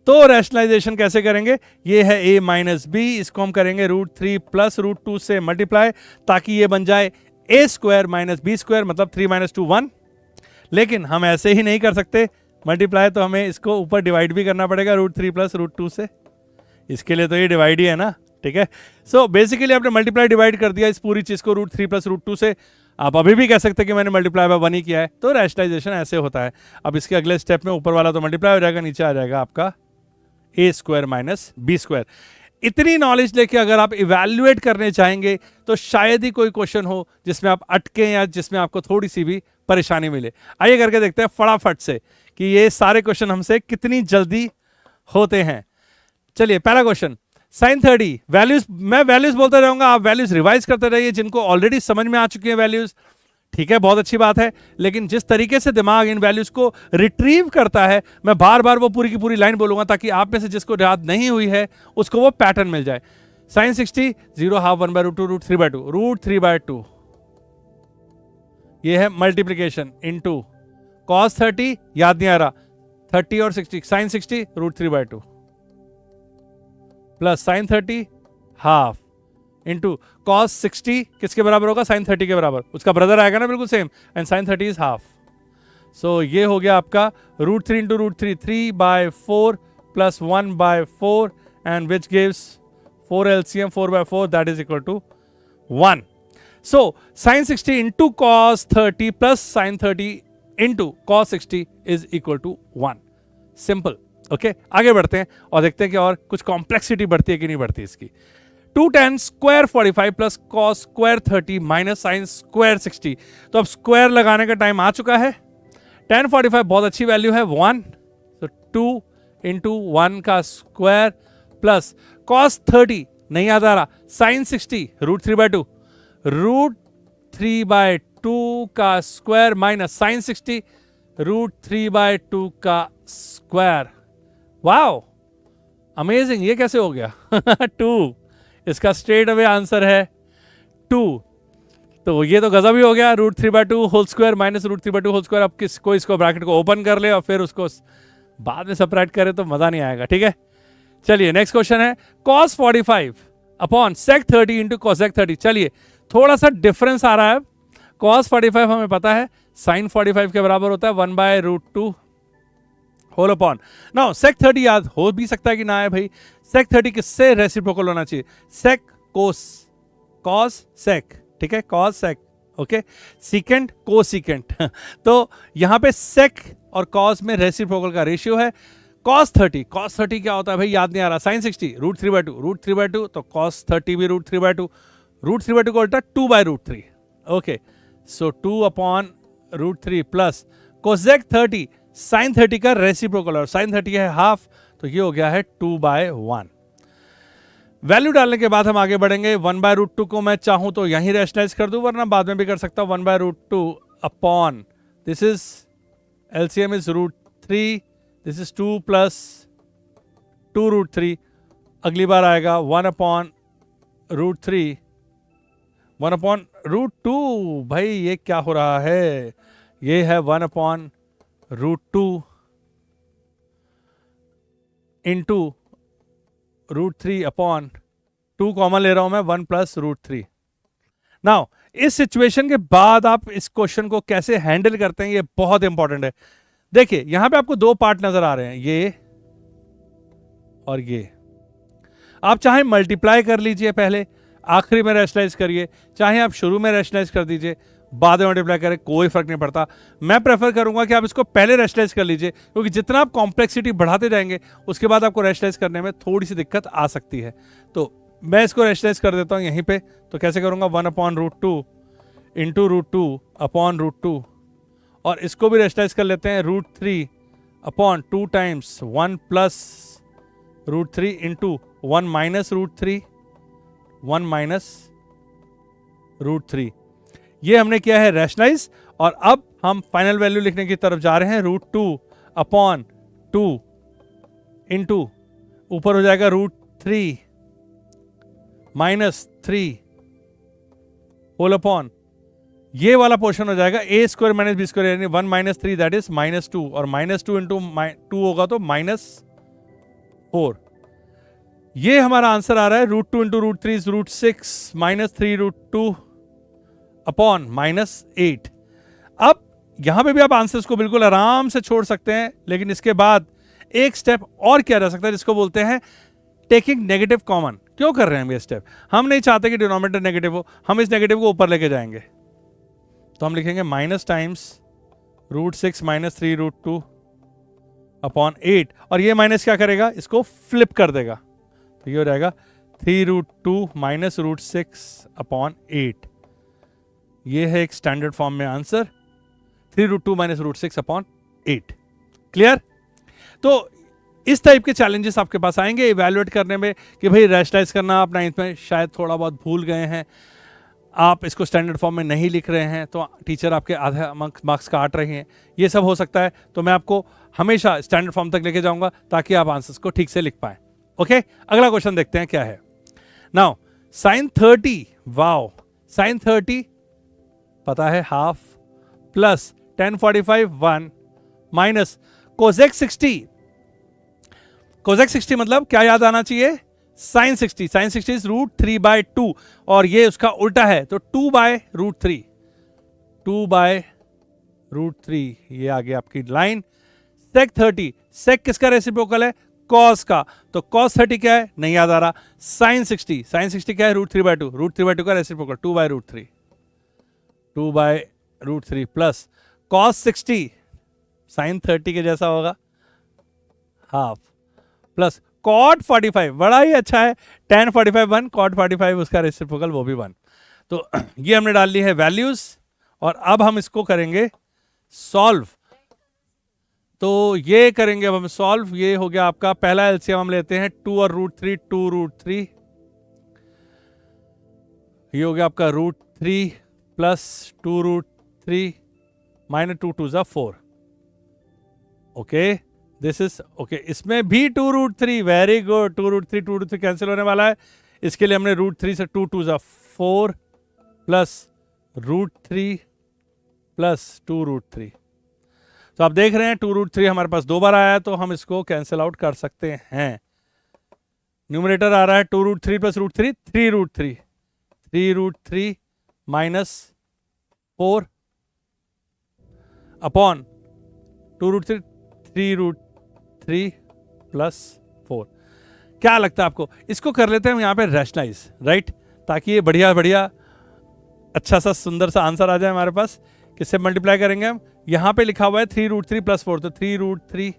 तो रैशनलाइजेशन कैसे करेंगे? ये है a माइनस बी, इसको हम करेंगे √3 प्लस √2 से मल्टीप्लाई, ताकि ये बन जाए a² माइनस b², मतलब 3 - 2 1। लेकिन हम ऐसे ही नहीं कर सकते मल्टीप्लाई, तो हमें इसको ऊपर डिवाइड भी करना पड़ेगा √3 प्लस √2 से। इसके लिए तो ये डिवाइड ही है ना, ठीक है? सो बेसिकली आपने मल्टीप्लाई डिवाइड कर दिया इस पूरी चीज को ² प्लस √2 से। आप अभी भी कह सकते हैं कि मैंने मल्टीप्लाई बाय 1 ही किया है। तो रैशनलाइजेशन ऐसे होता है। अब इसके अगले स्टेप में ऊपर वाला तो मल्टीप्लाई हो जाएगा, नीचे आ जाएगा आपका a² माइनस b²। इतनी नॉलेज लेके अगर आप इवैल्यूएट करने चाहेंगे तो शायद ही कोई क्वेश्चन हो जिसमें आप अटके या जिसमें आपको थोड़ी सी भी परेशानी मिले। आइए करके देखते हैं फटाफट से कि ये सारे क्वेश्चन हमसे कितनी जल्दी होते हैं। चलिए पहला क्वेश्चन, साइन 30 वैल्यूज, मैं वैल्यूज बोलता रहूंगा, आप वैल्यूज रिवाइज करते रहिए जिनको ऑलरेडी समझ में आ चुकी है वैल्यूज। ठीक है, बहुत अच्छी बात है, लेकिन जिस तरीके से दिमाग इन वैल्यूज को रिट्रीव करता है, मैं बार बार वो पूरी की पूरी लाइन बोलूंगा ताकि आप में से जिसको याद नहीं हुई है उसको वो पैटर्न मिल जाए। साइन 60 0 हाफ 1/√2 √3/2 √3/2, ये है मल्टीप्लीकेशन इनटू कॉस 30, याद नहीं आ रहा, 30 और 60, sine 60 √3/2 plus sine 30 half into cos 60 किसके बराबर होगा? साइन 30 के बराबर, उसका ब्रदर आएगा ना बिल्कुल same, and sine 30 is half. So ये हो गया आपका √3 into √3, 3/4 plus 1/4 and which gives 4 LCM 4/4, that is equal to 1। So sine 60 into cos 30 plus sine 30 into cos 60 is equal to 1। Simple, okay आगे बढ़ते हैं और देखते हैं कि और कुछ कॉम्प्लेक्सिटी बढ़ती है कि नहीं बढ़ती इसकी। 2 tan square 45 plus cos square 30 minus sine square 60। तो अब स्क्वायर लगाने का टाइम आ चुका है। tan 45 बहुत अच्छी वैल्यू है 1, तो 2 इंटू 1 का स्क्वायर प्लस कॉस 30 नहीं याद आ रहा, साइन 60 √3/2, √3/2 का स्क्वायर माइनस साइन 60 √3/2 का स्क्वायर। वाओ अमेजिंग, ये कैसे हो गया 2, इसका स्ट्रेट अवे आंसर है 2। तो ये तो गजब ही हो गया, √3/2 whole square minus √3/2 whole square. अब किसको इसको ब्रैकेट को ओपन कर ले और फिर उसको बाद में सेपरेट करे तो मजा नहीं आएगा। ठीक है, चलिए नेक्स्ट क्वेश्चन है cos 45 upon sec 30 into cosec 30। चलिए थोड़ा सा डिफरेंस आ रहा है। cos 45 हमें पता है sin 45 के बराबर होता है 1/√2 होल अपॉन। नाउ sec 30 याद हो भी सकता है कि ना है भाई। sec 30 किससे रेसिप्रोकल होना चाहिए? sec cos, cos sec, ठीक है, cos sec, okay, secant cosecant तो यहां पे sec और cos में रेसिप्रोकल का रेशियो है। cos 30, cos 30 क्या होता है भाई, याद नहीं आ रहा। sin 60 √3/2, √3/2 तो cos 30 भी √3/2, √3/2 का उल्टा 2/√3। ओके, सो 2 अपॉन √3 प्लस cosec 30 sin 30 का रेसिप्रोकल, और sin 30 है हाफ, तो ये हो गया है 2/1। वैल्यू डालने के बाद हम आगे बढ़ेंगे। 1/√2 को मैं चाहूं तो यहीं रेशनलाइज कर दूं, वरना बाद में भी कर सकता हूं। 1/√2 upon this is LCM is √3, this is 2 plus 2√3। अगली बार आएगा 1/√3, 1/√2। भाई ये क्या हो रहा है, ये है 1/√2 इंटू √3 अपॉन 2 कॉमन ले रहा हूं मैं, 1 प्लस √3। नाउ इस सिचुएशन के बाद आप इस क्वेश्चन को कैसे हैंडल करते हैं ये बहुत इंपॉर्टेंट है। देखिए यहां पे आपको 2 पार्ट नजर आ रहे हैं, ये और ये। आप चाहे मल्टीप्लाई कर लीजिए, पहले आखिरी में रैशनलाइज करिए, चाहे आप शुरू में रैशनलाइज कर दीजिए, बाद में मल्टीप्लाई करें, कोई फर्क नहीं पड़ता। मैं प्रेफर करूंगा कि आप इसको पहले रैशनलाइज कर लीजिए, क्योंकि जितना आप कॉम्प्लेक्सिटी बढ़ाते जाएंगे उसके बाद आपको रैशनलाइज करने में थोड़ी सी दिक्कत आ सकती है। तो मैं इसको रैशनलाइज कर देता हूं यहीं पे। तो कैसे करूंगा, 1/√2 इंटू √2 अपॉन √2, और इसको भी रैशनलाइज कर लेते हैं, √3 upon 2 times 1 plus √3 into 1 minus √3, 1 minus √3। ये हमने किया है रैशनलाइज, और अब हम फाइनल वैल्यू लिखने की तरफ जा रहे हैं। √2 अपॉन 2 इंटू ऊपर हो जाएगा √3 माइनस 3 होल अपॉन, ये वाला पोर्शन हो जाएगा a² माइनस b² यानी 1 माइनस 3 दैट इज -2, और -2 इंटू 2 होगा तो -4। ये हमारा आंसर आ रहा है √2 इंटू √3 इज √6 माइनस 3 √2 अपॉन -8। अब यहां पे भी आप आंसर्स को बिल्कुल आराम से छोड़ सकते हैं, लेकिन इसके बाद एक स्टेप और किया जा सकता है जिसको बोलते हैं टेकिंग नेगेटिव कॉमन। क्यों कर रहे हैं हम ये स्टेप? हम नहीं चाहते कि डिनोमिनेटर नेगेटिव हो, हम इस नेगेटिव को ऊपर लेके जाएंगे। तो हम लिखेंगे माइनस टाइम्स √6 माइनस 3 √2 अपॉन 8, और ये माइनस क्या करेगा, इसको फ्लिप कर देगा, तो ये हो जाएगा 3 √2 माइनस √6 अपॉन 8। ये है एक स्टैंडर्ड फॉर्म में आंसर, 3 √2 माइनस √6 अपॉन 8। क्लियर? तो इस टाइप के चैलेंजेस आपके पास आएंगे इवैल्यूएट करने में कि भाई रैशनलाइज करना आप 9th में शायद थोड़ा बहुत भूल गए हैं, आप इसको स्टैंडर्ड फॉर्म में नहीं लिख रहे हैं, तो टीचर आपके आधा मार्क्स काट रहे हैं, ये सब हो सकता है। तो मैं आपको हमेशा स्टैंडर्ड फॉर्म तक लेके जाऊंगा ताकि आप आंसर्स को ठीक से लिख पाएं। ओके, अगला क्वेश्चन देखते हैं क्या है। नाउ sin 30, वाओ, sin 30 पता है half, plus tan 45 1 minus cosec 60। cosec 60 मतलब क्या याद आना चाहिए, sin 60। sin 60 इज √3/2, और ये उसका उल्टा है तो 2/√3, 2/√3। ये आ गई आपकी लाइन। sec 30, sec किसका रेसिप्रोकल है, cos का, तो cos 30 क्या है, नहीं याद आ रहा। sin 60, sin 60 क्या है, √3/2, √3/2 का रेसिप्रोकल 2/√3, 2/√3 प्लस cos 60 sin 30 के जैसा होगा, हाफ प्लस कॉट 45, बड़ा ही अच्छा है, tan 45 1, कॉट 45 उसका रेसिप्रोकल वो भी 1। तो ये हमने डाल ली है वैल्यूज और अब हम इसको करेंगे सॉल्व। तो ये करेंगे अब हम सॉल्व। ये हो गया आपका पहला एलसीएम हम लेते हैं 2 और √3, 2 √3, ये हो गया आपका √3 plus 2 √3 minus 2 2 4। Okay this is okay. इसमें भी 2 √3, वेरी गुड, 2 √3 कैंसिल होने वाला है। इसके लिए हमने √3 से 2 2 4 प्लस √3 प्लस 2 √3। तो आप देख रहे हैं 2 √3 हमारे पास 2 बार आया है, तो हम इसको कैंसिल आउट कर सकते हैं। न्यूमरेटर आ रहा है 2 √3 प्लस √3, 3 √3, 3 √3 माइनस 4 अपॉन 2 √3, 3 √3 प्लस 4। क्या लगता है आपको? इसको कर लेते हैं हम यहाँ पे रैशनलाइज, राइट, ताकि ये बढ़िया बढ़िया अच्छा सा सुंदर सा आंसर आ जाए हमारे पास। किससे मल्टीप्लाई करेंगे हम? यहाँ पे लिखा हुआ है 3 √3 प्लस 4, तो 3 √3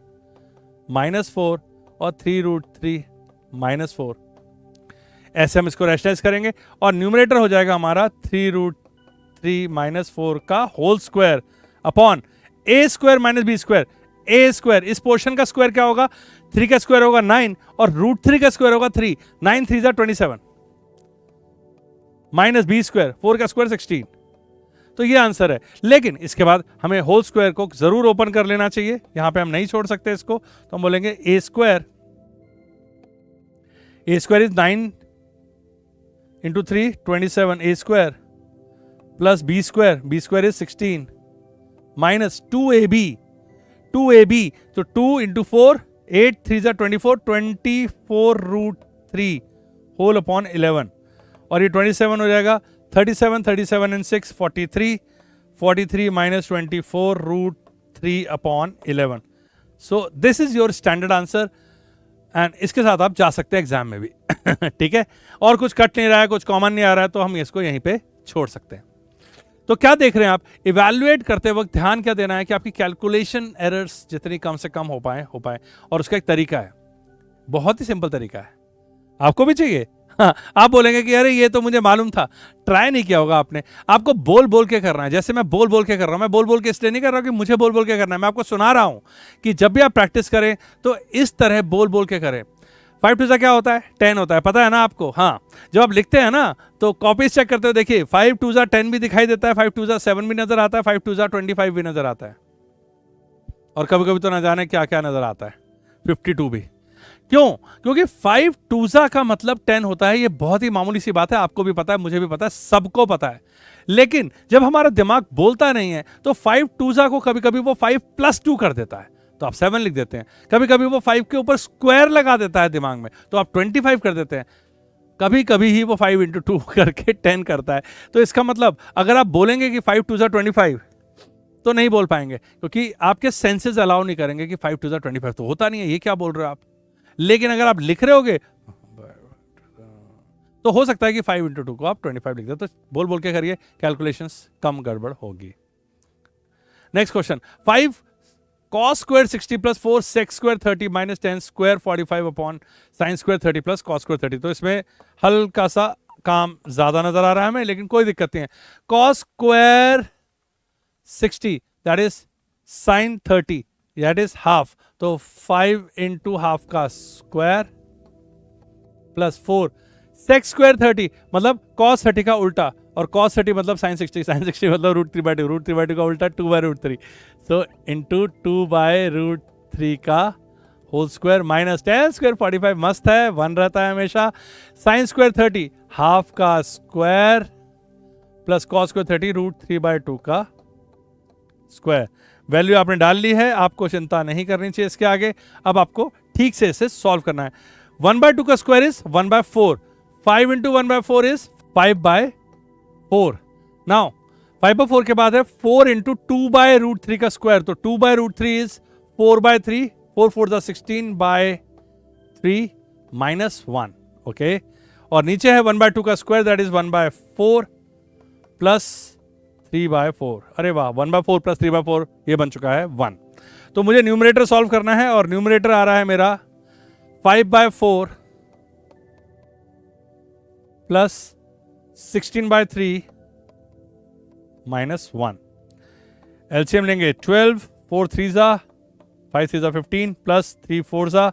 माइनस 4 और 3 √3 माइनस 4, ऐसे हम इसको रैशनलाइज करेंगे और न्यूमरेटर हो जाएगा हमारा 3 √3 माइनस 4 का whole square upon a square minus b square. a square, इस पोर्शन का स्क्वायर क्या होगा? 3 का स्क्वायर होगा 9 और √3 का स्क्वायर होगा 3, 9 3 27 माइनस b स्क्वायर, 4 का स्क्वायर 16। तो ये आंसर है। लेकिन इसके बाद हमें होल स्क्वायर को जरूर ओपन कर लेना चाहिए, यहां पे हम नहीं छोड़ सकते इसको, तो हम बोलेंगे a square is 9 into 3 27 a square plus b square is 16 minus 2ab, तो 2 इंटू 4, 8 3 24, 24 √3 होल अपॉन 11 और ये 27 हो जाएगा 37 and 6 43 minus 24 √3 upon 11। So this is your standard answer and इसके साथ आप जा सकते हैं एग्जाम में भी। ठीक है, और कुछ कट नहीं रहा है, कुछ कॉमन नहीं आ रहा है, तो हम इसको यहीं पे छोड़ सकते हैं। तो क्या देख रहे हैं आप? इवैल्यूएट करते वक्त ध्यान क्या देना है कि आपकी कैलकुलेशन एरर्स जितनी कम से कम हो पाए और उसका एक तरीका है, बहुत ही सिंपल तरीका है। आपको भी चाहिए? हाँ, आप बोलेंगे कि अरे ये तो मुझे मालूम था, ट्राई नहीं किया होगा आपने। आपको बोल बोल के करना है, जैसे मैं बोल बोल के कर रहा हूं। मैं बोल बोल के इसलिए नहीं कर रहा हूं कि मुझे बोल बोल के करना है, मैं आपको सुना रहा हूं कि जब भी आप प्रैक्टिस करें तो इस तरह बोल बोल के करें। 5 2 क्या होता है? 10 होता है, पता है ना आपको? हाँ, जब आप लिखते हैं ना तो कॉपीज चेक करते हो, देखिए 5 2 10 भी दिखाई देता है, 5 2 7 भी नजर आता है, 5 2 25 भी नजर आता है, और कभी कभी तो न जाने क्या क्या नजर आता है, 52 भी। क्यों? क्योंकि 5 2 का मतलब 10 होता है। ये बहुत ही मामूली सी बात है, आपको भी पता है, मुझे भी पता है, सबको पता है। लेकिन जब हमारा दिमाग बोलता नहीं है तो 5 2 को कभी कभी वो 5 + 2 कर देता है, तो आप 7 लिख देते हैं। कभी कभी वो 5 के ऊपर स्क्वायर लगा देता है दिमाग में, तो आप 25 कर देते हैं। कभी कभी ही वो 5 × 2 करके 10 करता है। तो इसका मतलब अगर आप बोलेंगे कि 5 2 25 तो नहीं बोल पाएंगे, क्योंकि आपके सेंसेस अलाउ नहीं करेंगे कि 5 2 25 तो होता नहीं है, ये क्या बोल रहे हो आप। लेकिन अगर आप लिख रहे होगे तो हो सकता है कि 5 × 2 को आप 25 लिख दे, तो बोल बोल के करिए, कैलकुलेशंस कम गड़बड़ होगी। Next question, 5 cos square 60 plus 4 sec square 30 minus 10 square 45 upon sin square 30 plus cos square 30। तो इसमें हल्का सा काम ज्यादा नजर आ रहा है हमें, लेकिन कोई दिक्कत नहीं है। cos square 60 that is sin 30 that is half, तो 5 × हाफ का स्क्वायर प्लस 4 sec square 30 मतलब cos 30 का उल्टा, और cos 30 मतलब sin 60 मतलब √3/2 का उल्टा 2/√3, सो इंटू 2/√3 का होल स्क्वायर माइनस 10 स्क्वायर 45, मस्त है, 1 रहता है हमेशा। sin square 30 हाफ का स्क्वायर प्लस cos square 30 √3/2 का स्क्वायर। वैल्यू आपने डाल ली है, आपको चिंता नहीं करनी चाहिए इसके आगे। अब आपको ठीक से इसे सॉल्व करना है। 1/2 का स्क्वायर इज 1/4, 5 × 1/4 इज 5/4। नाउ 5/4 के बाद है 4 × 2/√3 का स्क्वायर, तो 2/√3 इज 4/3, 4 4 16/3 माइनस 1। ओके, और नीचे है 1/2 का स्क्वायर दैट इज 1/4 प्लस 3/4। अरे वाह, 1/4 प्लस 3/4 ये बन चुका है 1। तो मुझे न्यूमरेटर सॉल्व करना है और न्यूमरेटर आ रहा है मेरा 5/4 प्लस 16/3 माइनस 1। एलसीएम लेंगे 12, 4 3 जा 5 3 जा 15 प्लस 3 4 जा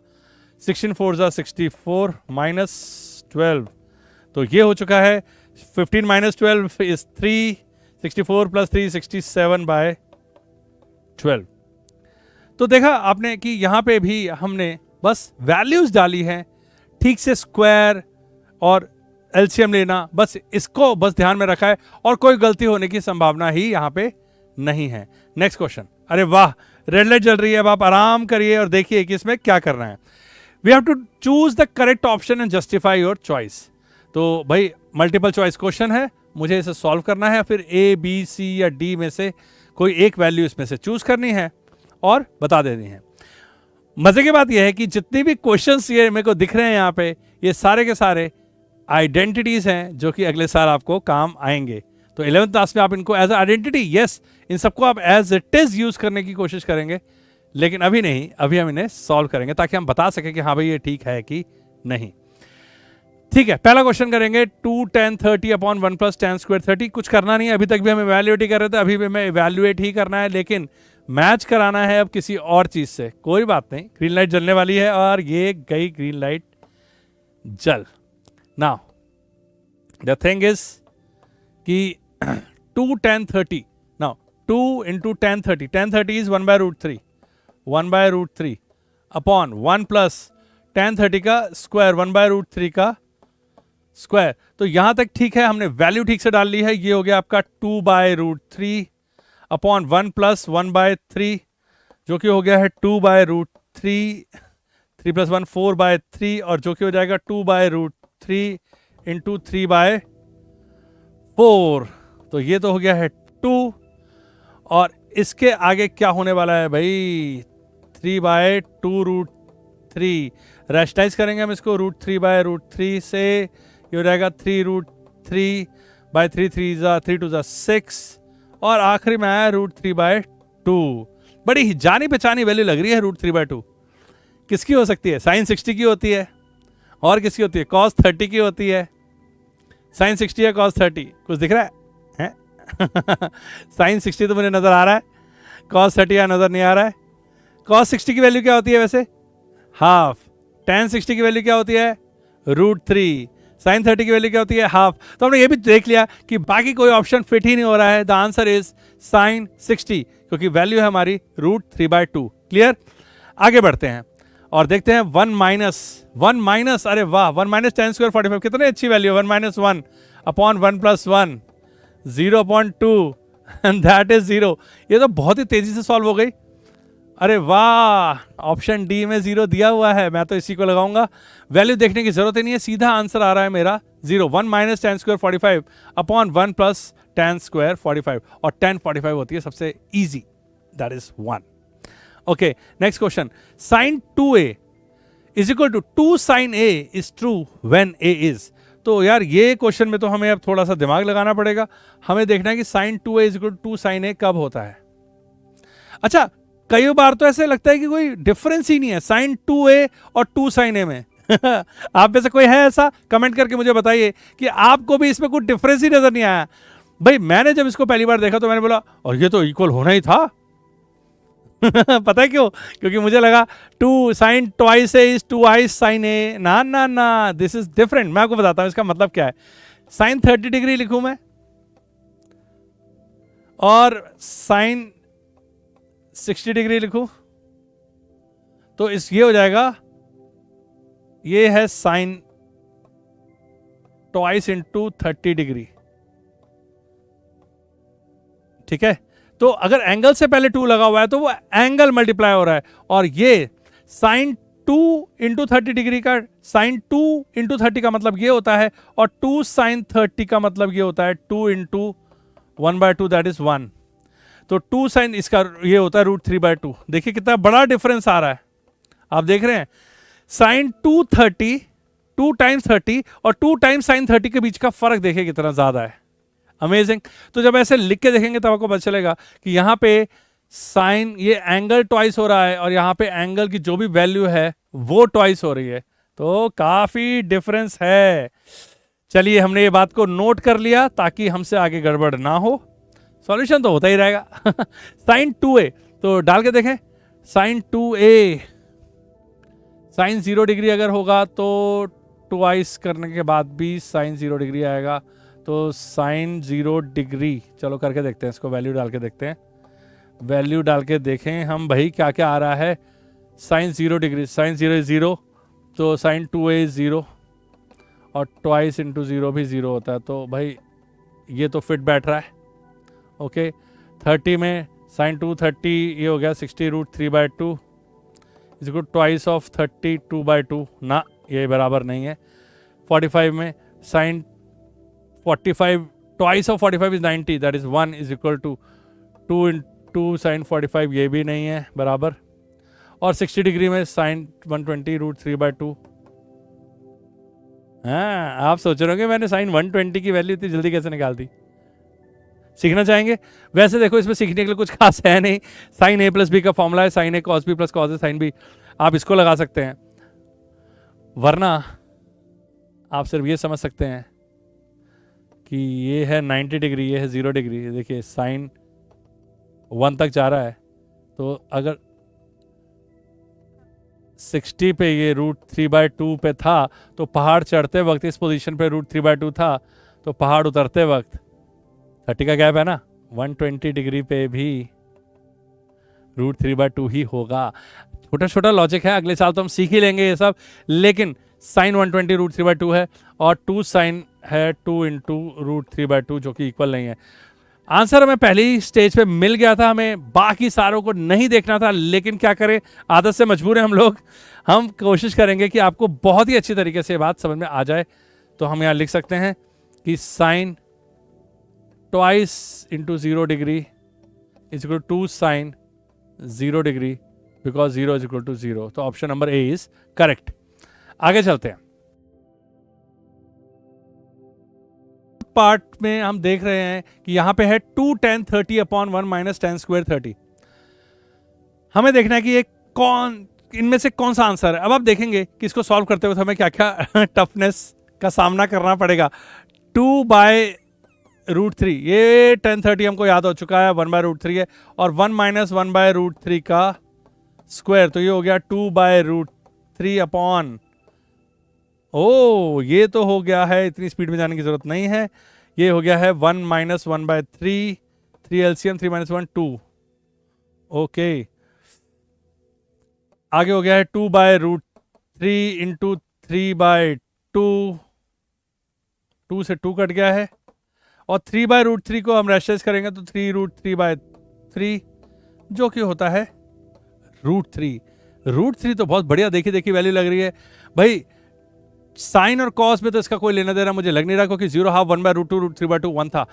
16 4 जा 64 माइनस 12। तो ये हो चुका है 15 माइनस 12 इज 3, 64 प्लस 3 67/12। तो देखा आपने कि यहां पे भी हमने बस वैल्यूज डाली हैं, ठीक से स्क्वायर और एलसीएम लेना, बस इसको बस ध्यान में रखा है और कोई गलती होने की संभावना ही यहां पे नहीं है। Next question. अरे वाह, रेड लाइट जल रही है, अब आप आराम करिए और देखिए कि इसमें क्या करना है। We have to choose the correct option and justify your choice. तो भाई मल्टीपल चॉइस क्वेश्चन है, मुझे इसे सॉल्व करना है, फिर ए बी सी या डी में से कोई एक वैल्यू इसमें से चूज करनी है और बता देनी है। मजे की बात यह है कि जितनी भी क्वेश्चंस ये मेरे को दिख रहे हैं यहाँ पे, ये सारे के सारे आइडेंटिटीज हैं जो कि अगले साल आपको काम आएंगे। तो 11th क्लास में आप इनको एज आइडेंटिटी, यस, इन सबको आप एज इट इज यूज करने की कोशिश करेंगे, लेकिन अभी नहीं, अभी हम इन्हें सॉल्व करेंगे ताकि हम बता सकें कि हाँ भाई ये ठीक है कि नहीं। ठीक है, पहला क्वेश्चन करेंगे 2 tan 30 upon 1 plus tan square 30। कुछ करना नहीं है, अभी तक भी हम इवैल्यूएट ही कर रहे थे, अभी भी हमें इवैल्यूएट ही करना है, लेकिन मैच कराना है अब किसी और चीज से। कोई बात नहीं, ग्रीन लाइट जलने वाली है और ये गई ग्रीन लाइट जल। नाउ द थिंग इज कि 2 tan 30, now 2 into tan 30, tan 30 is 1/√3, 1/√3 upon 1 plus tan 30 का स्क्वायर 1/√3 का स्क्वायर। तो यहां तक ठीक है, हमने वैल्यू ठीक से डाल ली है। ये हो गया आपका 2/√3 अपॉन 1 प्लस 1/3 जो कि हो गया है 2/√3, 3 प्लस 1 4/3 और जो कि हो जाएगा 2/√3 इंटू 3/4। तो ये तो हो गया है 2 और इसके आगे क्या होने वाला है भाई, 3/2√3। रैशनलाइज करेंगे हम इसको √3/√3 से, ये हो जाएगा 3√3/3, 3 2 6 और आखिरी में आया √3/2। बड़ी ही जानी पहचानी वैल्यू लग रही है √3/2। किसकी हो सकती है? sin 60 की होती है और किसकी होती है? cos 30 की होती है। sin 60 या cos 30 कुछ दिख रहा है? sin 60 तो मुझे नजर आ रहा है, cos 30 या नजर नहीं आ रहा है। cos 60 की वैल्यू क्या होती है वैसे? हाफ। tan 60 की वैल्यू क्या होती है? √3। sin 30 की वैल्यू क्या होती है? हाफ। तो हमने ये भी देख लिया कि बाकी कोई ऑप्शन फिट ही नहीं हो रहा है। द आंसर इज sin 60 क्योंकि वैल्यू है हमारी √3/2। क्लियर? आगे बढ़ते हैं और देखते हैं 1 माइनस, अरे वाह, 1 माइनस tan स्क्वायर 45, कितनी अच्छी value. 1 - 1 upon 1 + 1 0.2 and that is 0। ये तो बहुत ही तेजी से सॉल्व हो गई। अरे वाह, ऑप्शन डी में 0 दिया हुआ है, मैं तो इसी को लगाऊंगा। वैल्यू देखने की जरूरत ही नहीं है, सीधा आंसर आ रहा है मेरा 0। 1 minus tan square 45 upon 1 plus tan square 45 और tan 45 होती है सबसे easy, that is 1। Okay, next question. sin 2a is equal to 2 sin a is true when a is. तो यार ये क्वेश्चन में तो हमें अब थोड़ा सा दिमाग लगाना पड़ेगा। हमें देखना है कि sin 2a is equal to 2 sin a कब होता है। अच्छा, कई बार तो ऐसे लगता है कि कोई डिफरेंस ही नहीं है sin 2a और 2 sin a में। आप में से कोई है ऐसा? कमेंट करके मुझे बताइए कि आपको भी इसमें कुछ डिफरेंस ही नजर नहीं आया। भाई मैंने जब इसको पहली बार देखा तो मैंने बोला और ये तो इक्वल होना ही था। पता है क्यों? क्योंकि मुझे लगा 2 sin twice a is 2i sin a। ना ना ना, दिस इज डिफरेंट। मैं आपको बताता हूं इसका मतलब क्या है। sin 30 डिग्री लिखूं मैं और sin 60 डिग्री लिखूं तो ये हो जाएगा, ये है sin twice into 30 डिग्री। ठीक है, तो अगर एंगल से पहले 2 लगा हुआ है तो वो एंगल मल्टीप्लाई हो रहा है और ये sin 2 into 30 डिग्री का sin 2 into 30 का मतलब ये होता है और 2 sin 30 का मतलब ये होता है 2 into 1/2 दैट इज 1। तो 2 sin इसका ये होता है √3/2। देखिए कितना बड़ा डिफरेंस आ रहा है, आप देख रहे हैं। sin 230 2 times 30 और 2 times sin 30 के बीच का फर्क देखिए कितना ज्यादा है। अमेजिंग। तो जब ऐसे लिख के देखेंगे तब आपको पता चलेगा कि यहां पे साइन, ये एंगल ट्वाइस हो रहा है और यहाँ पे एंगल की जो भी वैल्यू है वो ट्वाइस हो रही है, तो काफी डिफरेंस है। चलिए हमने ये बात को नोट कर लिया ताकि हमसे आगे गड़बड़ ना हो। सॉल्यूशन तो होता ही रहेगा। साइन 2a तो डाल के देखें, साइन 2a, साइन 0 डिग्री अगर होगा तो ट्वाइस करने के बाद भी साइन 0 डिग्री आएगा, तो साइन 0 डिग्री, चलो करके देखते हैं इसको, वैल्यू डाल के देखते हैं, वैल्यू डाल के देखें हम भाई क्या क्या आ रहा है। साइन 0 डिग्री, साइन 0 इज 0, तो साइन 2a इज 0 और ट्वाइस इंटू 0 भी 0 होता है, तो भाई ये तो फिट बैठ रहा है। ओके 30 में साइन 2 30, ये हो गया 60√3/2 इज इक्वल ट्वाइस ऑफ 32/2, ना ये बराबर नहीं है। 45 में sine 45, twice of 45 is 90, that is 1 is equal to 2 into sine 45, ये भी नहीं है बराबर। और 60 डिग्री में साइन 120√3/2। हाँ, आप सोच रहे होंगे मैंने साइन 120 की वैल्यू इतनी जल्दी कैसे निकाल दी। सीखना चाहेंगे? वैसे देखो इसमें सीखने के लिए कुछ खास है नहीं, साइन a प्लस बी का फॉर्मूला है, sine a cos b plus cos a sine b, आप इसको लगा सकते हैं। वरना आप सिर्फ ये समझ सकते हैं कि ये है 90 डिग्री, ये है 0 डिग्री। देखिए साइन 1 तक जा रहा है, तो अगर 60 पे ये √3/2 पे था तो पहाड़ चढ़ते वक्त इस पोजीशन पे √3/2 था, तो पहाड़ उतरते वक्त 30 का गैप है ना, 120 डिग्री पे भी √3/2 ही होगा। छोटा छोटा लॉजिक है, अगले साल तो हम सीख ही लेंगे ये सब, लेकिन साइन 120 √3/2 है और 2 साइन है 2 इंटू √3/2 जो कि इक्वल नहीं है। आंसर हमें पहली स्टेज पे मिल गया था, हमें बाकी सारों को नहीं देखना था, लेकिन क्या करें, आदत से मजबूर हैं हम लोग। हम कोशिश करेंगे कि आपको बहुत ही अच्छी तरीके से बात समझ में आ जाए। तो हम यहाँ लिख सकते हैं कि sine twice into 0 degree is equal to sine 0 degree, because 0 is equal to 0। तो option number A is correct. आगे चलते हैं। पार्ट में हम देख रहे हैं कि यहां पे है 2 tan 30/1 माइनस tan स्क्वायर 30। हमें देखना है कि ये कौन, इनमें से कौन सा आंसर है। अब आप देखेंगे कि इसको सॉल्व करते हुए हमें क्या क्या टफनेस का सामना करना पड़ेगा। 2/√3, ये tan 30 हमको याद हो चुका है, 1/√3 है, और 1 माइनस 1/√3 का स्क्वायर, तो ये हो गया 2/√3/, ये तो हो गया है, इतनी स्पीड में जाने की जरूरत नहीं है, ये हो गया है 1 माइनस 1/3, 3 एलसीएम 3 माइनस 1 2। ओके, आगे हो गया है 2/√3 इंटू 3/2, 2 से 2 कट गया है, और 3/√3 को हम रैशनलाइज करेंगे तो 3√3/3 जो कि होता है √3। √3 तो बहुत बढ़िया देखी देखी वैल्यू लग रही है भाई। साइन और कॉस में तो इसका कोई लेना देना मुझे लग नहीं रहा, क्योंकि 0 1 बाय √2 √3/2 1 था।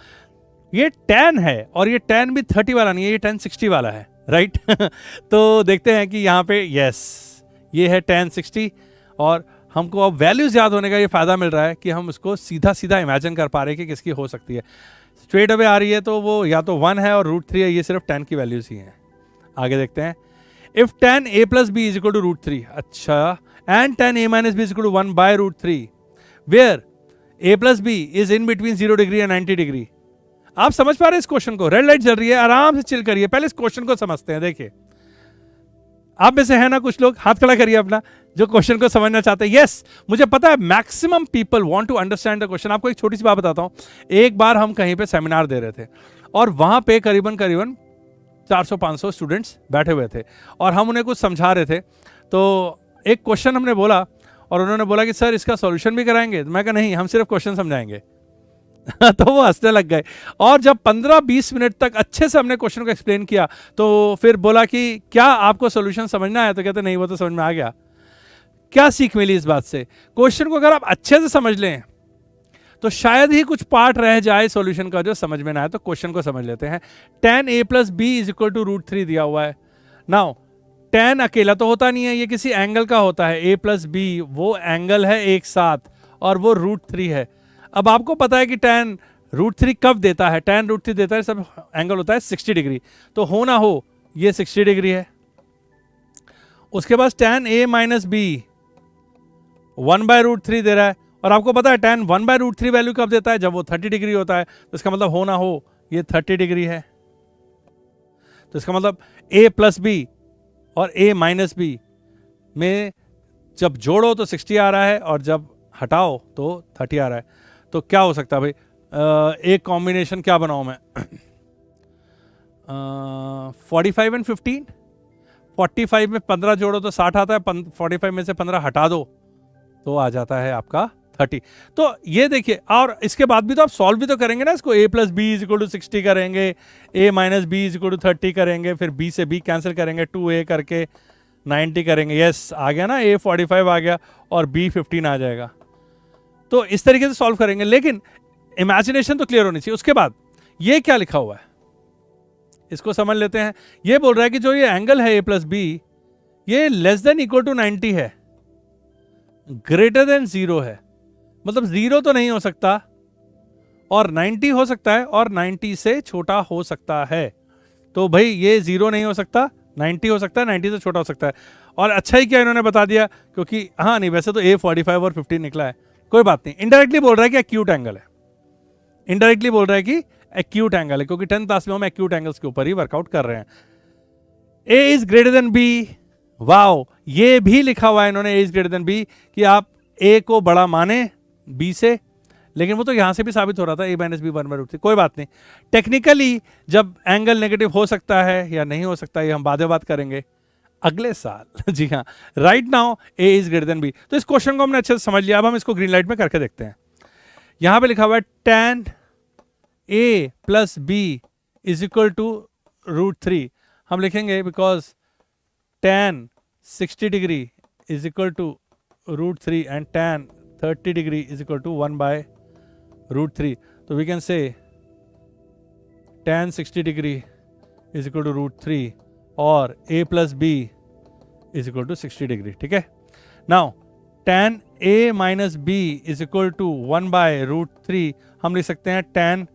ये tan है, और ये tan भी 30 वाला नहीं है, ये tan 60 वाला है, राइट। तो देखते हैं कि यहाँ पे यस, ये है tan 60, और हमको अब वैल्यूज याद होने का ये फायदा मिल रहा है कि हम उसको सीधा सीधा इमेजिन कर पा रहे हैं कि किसकी हो सकती है। स्ट्रेट अवे आ रही है तो वो या तो 1 है और √3 है, ये सिर्फ tan की वैल्यूज ही हैं। आगे देखते हैं, if tan a plus b is equal to √3, अच्छा, and tan a minus b is equal to 1/√3, where a plus b is in between 0 degree and 90 degree. आप समझ पा रहे हैं इस क्वेश्चन को? रेड लाइट जल रही है, आराम से चिल करिए, पहले इस क्वेश्चन को समझते हैं। देखिए आप में से है ना कुछ लोग, हाथ खड़ा करिए अपना, जो क्वेश्चन को समझना चाहते हैं। यस, मुझे पता है maximum people want to understand the question. आपको एक छोटी सी बात बताता हूं, एक बार हम कहीं पे सेमिनार दे रहे थे और वहां पे करीबन 400-500 स्टूडेंट्स बैठे हुए थे और हम उन्हें कुछ समझा रहे थे। तो एक क्वेश्चन हमने बोला और उन्होंने बोला कि सर इसका सॉल्यूशन भी कराएंगे। मैं कहा नहीं, हम सिर्फ क्वेश्चन समझाएंगे। तो वो हंसने लग गए, और जब 15-20 मिनट तक अच्छे से हमने क्वेश्चन को एक्सप्लेन किया तो फिर बोला कि क्या आपको सॉल्यूशन समझना है? तो कहते नहीं, वो तो समझ में आ गया। क्या सीख मिली इस बात से? क्वेश्चन को अगर आप अच्छे से समझ लें तो शायद ही कुछ पार्ट रह जाए सॉल्यूशन का जो समझ में ना आए। तो क्वेश्चन को समझ लेते हैं। tan a plus b is equal to √3 दिया हुआ है। नाउ tan अकेला तो होता नहीं है, ये किसी एंगल का होता है। a प्लस बी वो एंगल है एक साथ, और वो √3 है। अब आपको पता है कि tan √3 कब देता है? tan √3 देता है सब एंगल होता है 60 डिग्री। तो हो ना हो ये 60 डिग्री है। उसके बाद tan a माइनस बी 1/√3 दे रहा है, और आपको पता है tan 1/√3 वैल्यू कब देता है, जब वो 30 डिग्री होता है। तो इसका मतलब हो ना हो ये 30 डिग्री है। तो इसका मतलब a प्लस बी और a माइनस बी में जब जोड़ो तो 60 आ रहा है, और जब हटाओ तो 30 आ रहा है। तो क्या हो सकता है भाई, एक कॉम्बिनेशन क्या बनाऊं मैं, 45 एंड 15। 45 में 15 जोड़ो तो 60 आता है, 45 में से 15 हटा दो तो आ जाता है आपका 30। तो ये देखिए, और इसके बाद भी तो आप सॉल्व भी तो करेंगे ना इसको, a plus b is equal to 60 करेंगे, a minus b is equal to 30 करेंगे, फिर b से b कैंसिल करेंगे, 2a करके 90 करेंगे। यस, आ गया ना, a 45 आ गया और b 15 आ जाएगा। तो इस तरीके से सॉल्व करेंगे, लेकिन इमेजिनेशन तो क्लियर होनी चाहिए। उसके बाद ये क्या लिखा हुआ है इसको समझ लेते हैं। ये बोल रहा है कि जो ये एंगल है a प्लस बी, ये लेस देन इक्वल टू 90 है, ग्रेटर देन 0 है। मतलब 0 तो नहीं हो सकता, और 90 हो सकता है, और 90 से छोटा हो सकता है। तो भाई ये 0 नहीं हो सकता, 90 हो सकता है, 90 से छोटा हो सकता है। और अच्छा ही क्या इन्होंने बता दिया, क्योंकि हाँ नहीं, वैसे तो a 45 और 15 निकला है, कोई बात नहीं। इनडायरेक्टली बोल रहा है कि एक्यूट एंगल है, इनडायरेक्टली बोल रहा है कि एक्यूट एंगल है, क्योंकि 10th क्लास में हम एक्यूट एंगल्स के ऊपर ही वर्कआउट कर रहे हैं। a is greater than b, wow, ये भी लिखा हुआ है इन्होंने a is greater than b, कि आप a को बड़ा माने b से, लेकिन वो तो यहां से भी साबित हो रहा था a माइनस बी 1/√3। कोई बात नहीं, टेक्निकली जब एंगल नेगेटिव हो सकता है या नहीं हो सकता, ये हम बाद में बात करेंगे अगले साल। जी हाँ, right now a is greater than b। तो इस क्वेश्चन को हमने अच्छे से समझ लिया, अब हम इसको ग्रीन लाइट में करके देखते हैं। यहां पे लिखा हुआ है tan a plus b is equal to √3। हम लिखेंगे because tan 60 degree is equal to √3 and tan 30 degree is equal to 1/√3। तो we can say tan 60 degree is equal to √3 और a plus b is equal to 60 degree. ठीक है, now tan a minus b is equal to 1/√3 हम लिख सकते हैं tan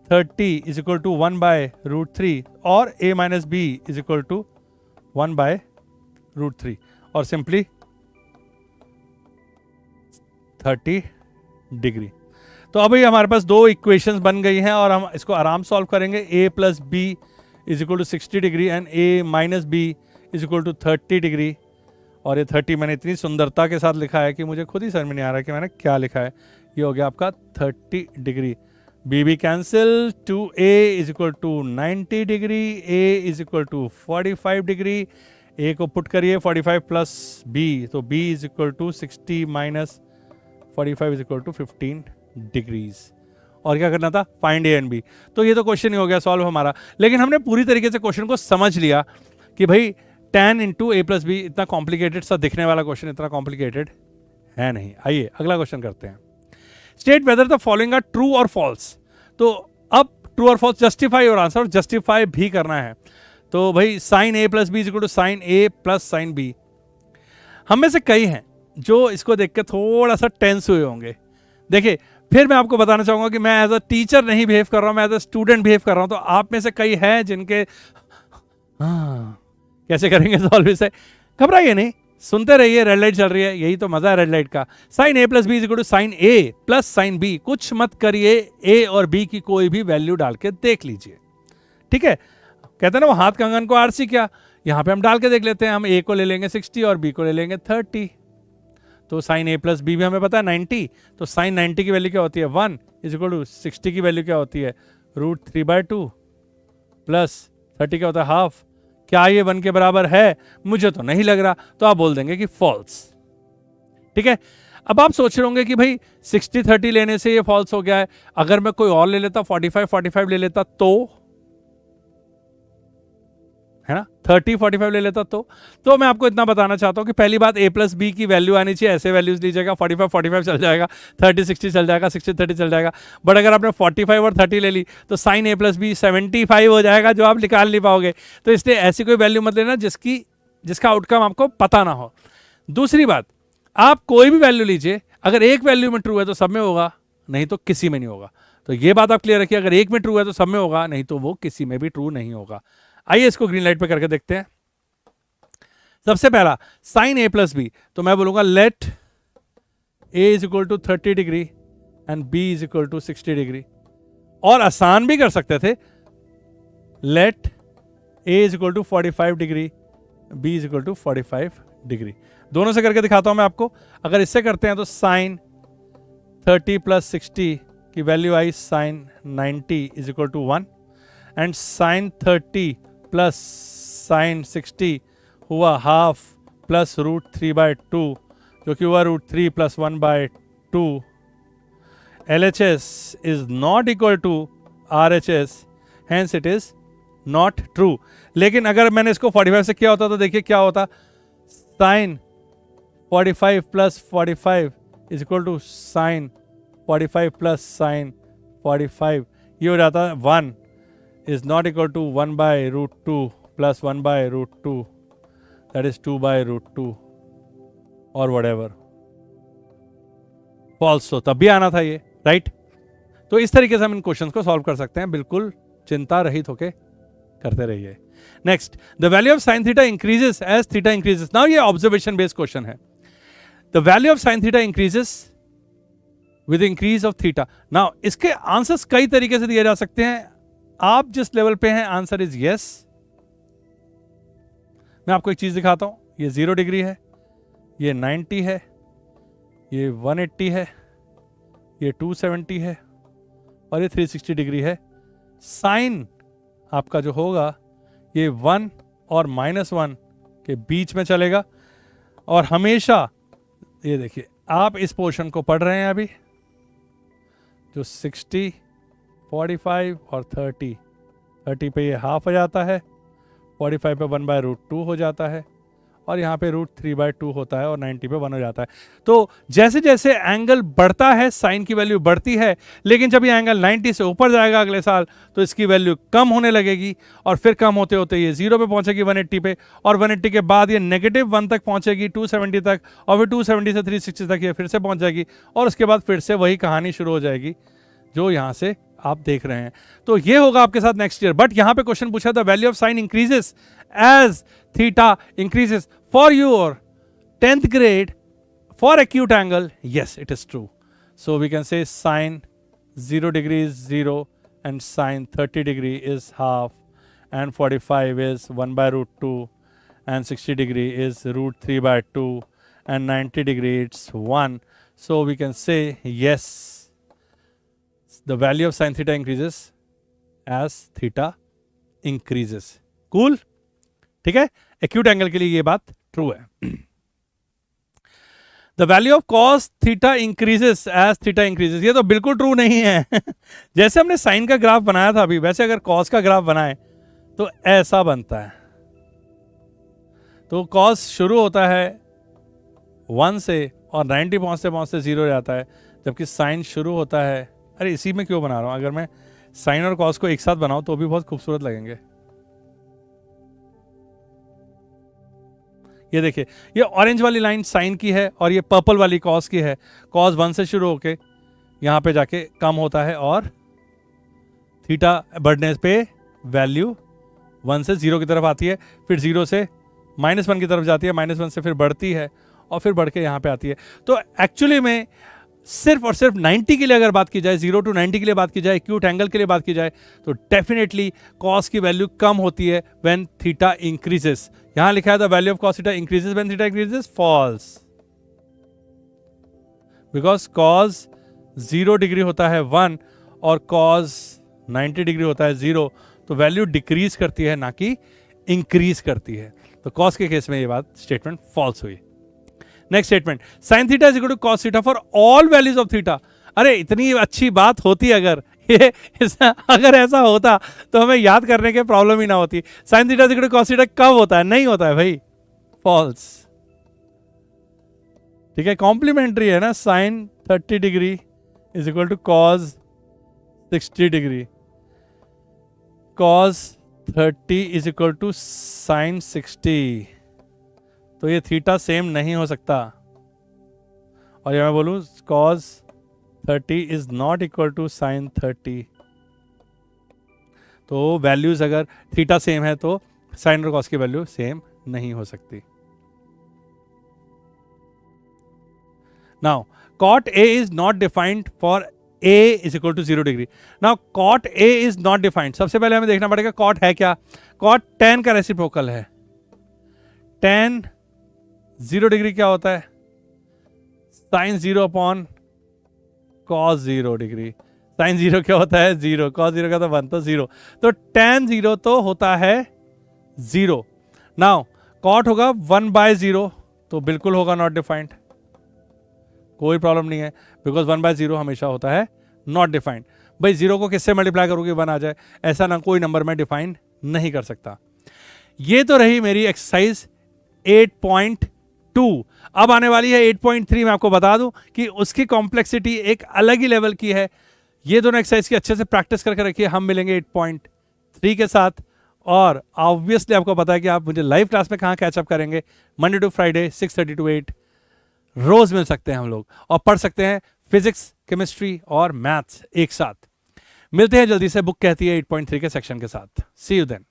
30 is equal to 1/√3 और a minus b is equal to 1/√3 और simply 30 degree. तो अभी हमारे पास दो इक्वेशंस बन गई हैं और हम इसको आराम सॉल्व करेंगे। a plus b is equal to 60 degree and a minus b is equal to 30 degree. और ये 30 मैंने इतनी सुंदरता के साथ लिखा है कि मुझे खुद ही समझ में नहीं आ रहा कि मैंने क्या लिखा है। ये हो गया आपका 30 degree. b b cancel, 2a is equal to 90 degree, a is equal to 45 degree. a को पुट करिए 45 प्लस b, तो b is equal to 60 minus 45 is equal to 15 degrees. और क्या करना था, फाइंड a एंड b। तो ये तो क्वेश्चन ही हो गया सॉल्व हमारा। लेकिन हमने पूरी तरीके से क्वेश्चन को समझ लिया कि भाई tan into a plus b इतना कॉम्प्लिकेटेड सा दिखने वाला क्वेश्चन इतना कॉम्प्लिकेटेड है नहीं। आइए अगला क्वेश्चन करते हैं। State whether the following are true और फॉल्स। तो अब ट्रू और फॉल्स जस्टिफाई और आंसर, जस्टिफाई भी करना है। तो भाई sine a plus b is equal to sine a plus sine b। हम में से कई हैं जो इसको देख के थोड़ा सा टेंस हुए होंगे। देखिए फिर मैं आपको बताना चाहूंगा कि मैं एज अ टीचर नहीं बिहेव कर रहा हूं, मैं एज अ स्टूडेंट बिहेव कर रहा हूं। तो आप में से कई हैं जिनके कैसे करेंगे सॉल्व इसे, घबराइए नहीं, सुनते रहिए। रेड लाइट चल रही है, यही तो मजा है रेड लाइट का। Sine a plus b is equal to sine a plus sine b। कुछ मत करिए, a और b की कोई भी वैल्यू डाल के देख लीजिए। ठीक है, कहते हैं ना वो हाथ कंगन को आरसी क्या, यहां पे हम डाल के देख लेते हैं। हम a को ले लेंगे 60 और b को ले लेंगे 30। तो साइन a प्लस बी भी हमें पता है 90। तो साइन 90 की वैल्यू क्या होती है 1 इज इक्वल टू 60 की वैल्यू क्या होती है √3/2 प्लस 30 क्या होता है हाफ। क्या ये 1 के बराबर है, मुझे तो नहीं लग रहा। तो आप बोल देंगे कि फॉल्स। ठीक है, अब आप सोच रहे होंगे कि भाई 60-30 लेने से ये फॉल्स हो गया है, अगर मैं कोई और ले लेता 45-45 ले लेता तो, है ना, 30-45 ले लेता तो मैं आपको इतना बताना चाहता हूं कि पहली बात a प्लस बी की वैल्यू आनी चाहिए। ऐसे वैल्यूज लीजिएगा, 45-45 चल जाएगा, 30-60 चल जाएगा, 60-30 चल जाएगा। बट अगर आपने 45 और 30 ले ली तो साइन a प्लस बी 75 हो जाएगा, जो आप निकाल नहीं पाओगे। तो इसलिए ऐसी कोई वैल्यू मत लेना जिसका आउटकम आपको पता ना हो। दूसरी बात, आप कोई भी वैल्यू लीजिए, अगर एक वैल्यू में ट्रू है तो सब में होगा, नहीं तो किसी में नहीं होगा। तो ये बात आप क्लियर रखिए, अगर एक में ट्रू है तो सब में होगा, नहीं तो वो किसी में भी ट्रू नहीं होगा। आइए इसको ग्रीन लाइट पे करके देखते हैं। सबसे पहला साइन ए प्लस बी, तो मैं बोलूंगा let a is equal to 30 degree and b is equal to 60 degree. और आसान भी कर सकते थे, let a is equal to 45 degree, b is equal to 45 degree. दोनों से करके दिखाता हूं मैं आपको। अगर इससे करते हैं तो साइन 30 प्लस 60 की वैल्यू आई sine 90 is equal to 1, and sine 30 plus sine 60 हुआ हाफ प्लस रूट 3/2, जो कि हुआ root 3 plus 1/2। LHS is not equal to RHS, hence it is not true। लेकिन अगर मैंने इसको 45 से किया होता तो देखिए क्या होता, sine 45 plus 45 is equal to sine 45 plus sine 45, ये हो जाता है 1 is not equal to 1/√2 plus 1/√2, that is 2/√2 और whatever। फॉल्स तो तब भी आना था ये, राइट? तो इस तरीके से हम इन क्वेश्चंस को सॉल्व कर सकते हैं, बिल्कुल चिंता रहित होके करते रहिए। Next, the value of sine theta increases as theta increases. Now ये ऑब्जर्वेशन बेस्ड क्वेश्चन है। The value of sine theta increases with increase of theta. Now इसके आंसर्स कई तरीके से दिए जा सकते हैं। आप जिस लेवल पे हैं, आंसर इज यस। मैं आपको एक चीज दिखाता हूं, ये 0 डिग्री है, ये 90 है, ये 180 है, ये 270 है और ये 360 डिग्री है। साइन आपका जो होगा ये 1 और -1 के बीच में चलेगा, और हमेशा ये देखिए आप इस पोर्शन को पढ़ रहे हैं अभी, जो 60, 45 और 30 पे ये हाफ हो जाता है, 45 पे 1/√2 हो जाता है, और यहाँ पे √3/2 होता है, और 90 पे 1 हो जाता है। तो जैसे जैसे एंगल बढ़ता है साइन की वैल्यू बढ़ती है, लेकिन जब ये एंगल 90 से ऊपर जाएगा अगले साल तो इसकी वैल्यू कम होने लगेगी, और फिर कम होते होते ये 0 पे पहुंचेगी 180 पे, और 180 के बाद ये -1 तक पहुंचेगी 270 तक, और फिर 270 से 360 तक ये फिर से पहुंच जाएगी, और उसके बाद फिर से वही कहानी शुरू हो जाएगी जो यहाँ से आप देख रहे हैं। तो ये होगा आपके साथ नेक्स्ट ईयर। बट यहाँ पे क्वेश्चन पूछा था value of sine increases as theta increases for your 10th grade for acute angle. Yes, it is true. So we can say sine 0 degree is 0 and sine 30 degree is half, and 45 is 1/√2 and 60 degree is √3/2 and 90 degree it's 1. So we can say yes, the value of sine theta increases as theta increases. Cool? ठीक है, acute angle के लिए ये बात true है। The value of cos theta increases as theta increases, ये तो बिल्कुल ट्रू नहीं है। जैसे हमने साइन का ग्राफ बनाया था अभी, वैसे अगर कॉस का ग्राफ बनाए तो ऐसा बनता है। तो कॉस शुरू होता है 1 से और 90 पहुंचते पहुंचते 0 हो जाता है, जबकि साइन शुरू होता है, अरे इसी में क्यों बना रहा हूं, अगर मैं साइन और कॉस को एक साथ बनाऊं तो भी बहुत खूबसूरत लगेंगे। ये देखिए, ये ऑरेंज वाली लाइन साइन की है और ये पर्पल वाली कॉस की है। कॉस 1 से शुरू होके यहाँ पे जाके कम होता है, और थीटा बढ़ने पे वैल्यू 1 से 0 की तरफ आती है, फिर 0 से -1 की तरफ जाती है, -1 से फिर बढ़ती है, और फिर बढ़ के यहाँ पे आती है। तो एक्चुअली में सिर्फ और सिर्फ 90 के लिए अगर बात की जाए, 0 to 90 के लिए बात की जाए, एक्यूट एंगल के लिए बात की जाए, तो डेफिनेटली कॉस की वैल्यू कम होती है व्हेन थीटा इंक्रीजेस। यहां लिखा है the value of cos theta increases when theta increases, false, because cos 0 degree होता है 1 और कॉस 90 डिग्री होता है 0, तो वैल्यू डिक्रीज करती है ना कि इंक्रीज करती है। तो कॉस के केस में ये बात स्टेटमेंट फॉल्स हुई। Next statement, sine theta is equal to cos theta for all values of theta. अरे इतनी अच्छी बात होती अगर ये अगर ऐसा होता तो हमें याद करने के प्रॉब्लम ही ना होती। Sine theta is equal to cos theta कब होता है? नहीं होता है भाई, फॉल्स। ठीक है, कॉम्प्लीमेंट्री है ना, sine 30 degree is equal to cos 60 degree, cos 30 is equal to sine 60, तो ये थीटा सेम नहीं हो सकता। और ये मैं बोलूं cos 30 is not equal to sine 30, तो वैल्यूज अगर थीटा सेम है तो साइन और कॉस की वैल्यू सेम नहीं हो सकती। Now cot A is not defined for A is equal to 0 degree. Now cot A is not defined, सबसे पहले हमें देखना पड़ेगा cot है क्या। cot tan का रेसिप्रोकल है। tan 0 डिग्री क्या होता है, sin 0 upon cos 0 degree. sin 0 क्या होता है 0, cos 0 का तो 1, तो 0, तो tan 0 तो होता है 0। नाउ cot होगा 1/0, तो बिल्कुल होगा नॉट डिफाइंड, कोई प्रॉब्लम नहीं है, बिकॉज 1/0 हमेशा होता है नॉट डिफाइंड। भाई 0 को किससे मल्टीप्लाई करोगे 1 आ जाए, ऐसा ना कोई नंबर मैं डिफाइन नहीं कर सकता। ये तो रही मेरी एक्सरसाइज 8.2। अब आने वाली है 8.3। मैं आपको बता दूं कि उसकी कॉम्प्लेक्सिटी एक अलग ही लेवल की है। ये दोनों एक्सरसाइज की अच्छे से प्रैक्टिस करके रखिए। हम मिलेंगे 8.3 के साथ, और ऑब्वियसली आपको पता है कि आप मुझे लाइव क्लास में कहाँ कैचअप करेंगे, मंडे टू फ्राइडे 6:30 to 8 रोज मिल सकते हैं हम लोग, और पढ़ सकते हैं फिजिक्स, केमिस्ट्री और मैथ्स एक साथ। मिलते हैं जल्दी से बुक कहती है 8.3 के सेक्शन के साथ। सी यू देन।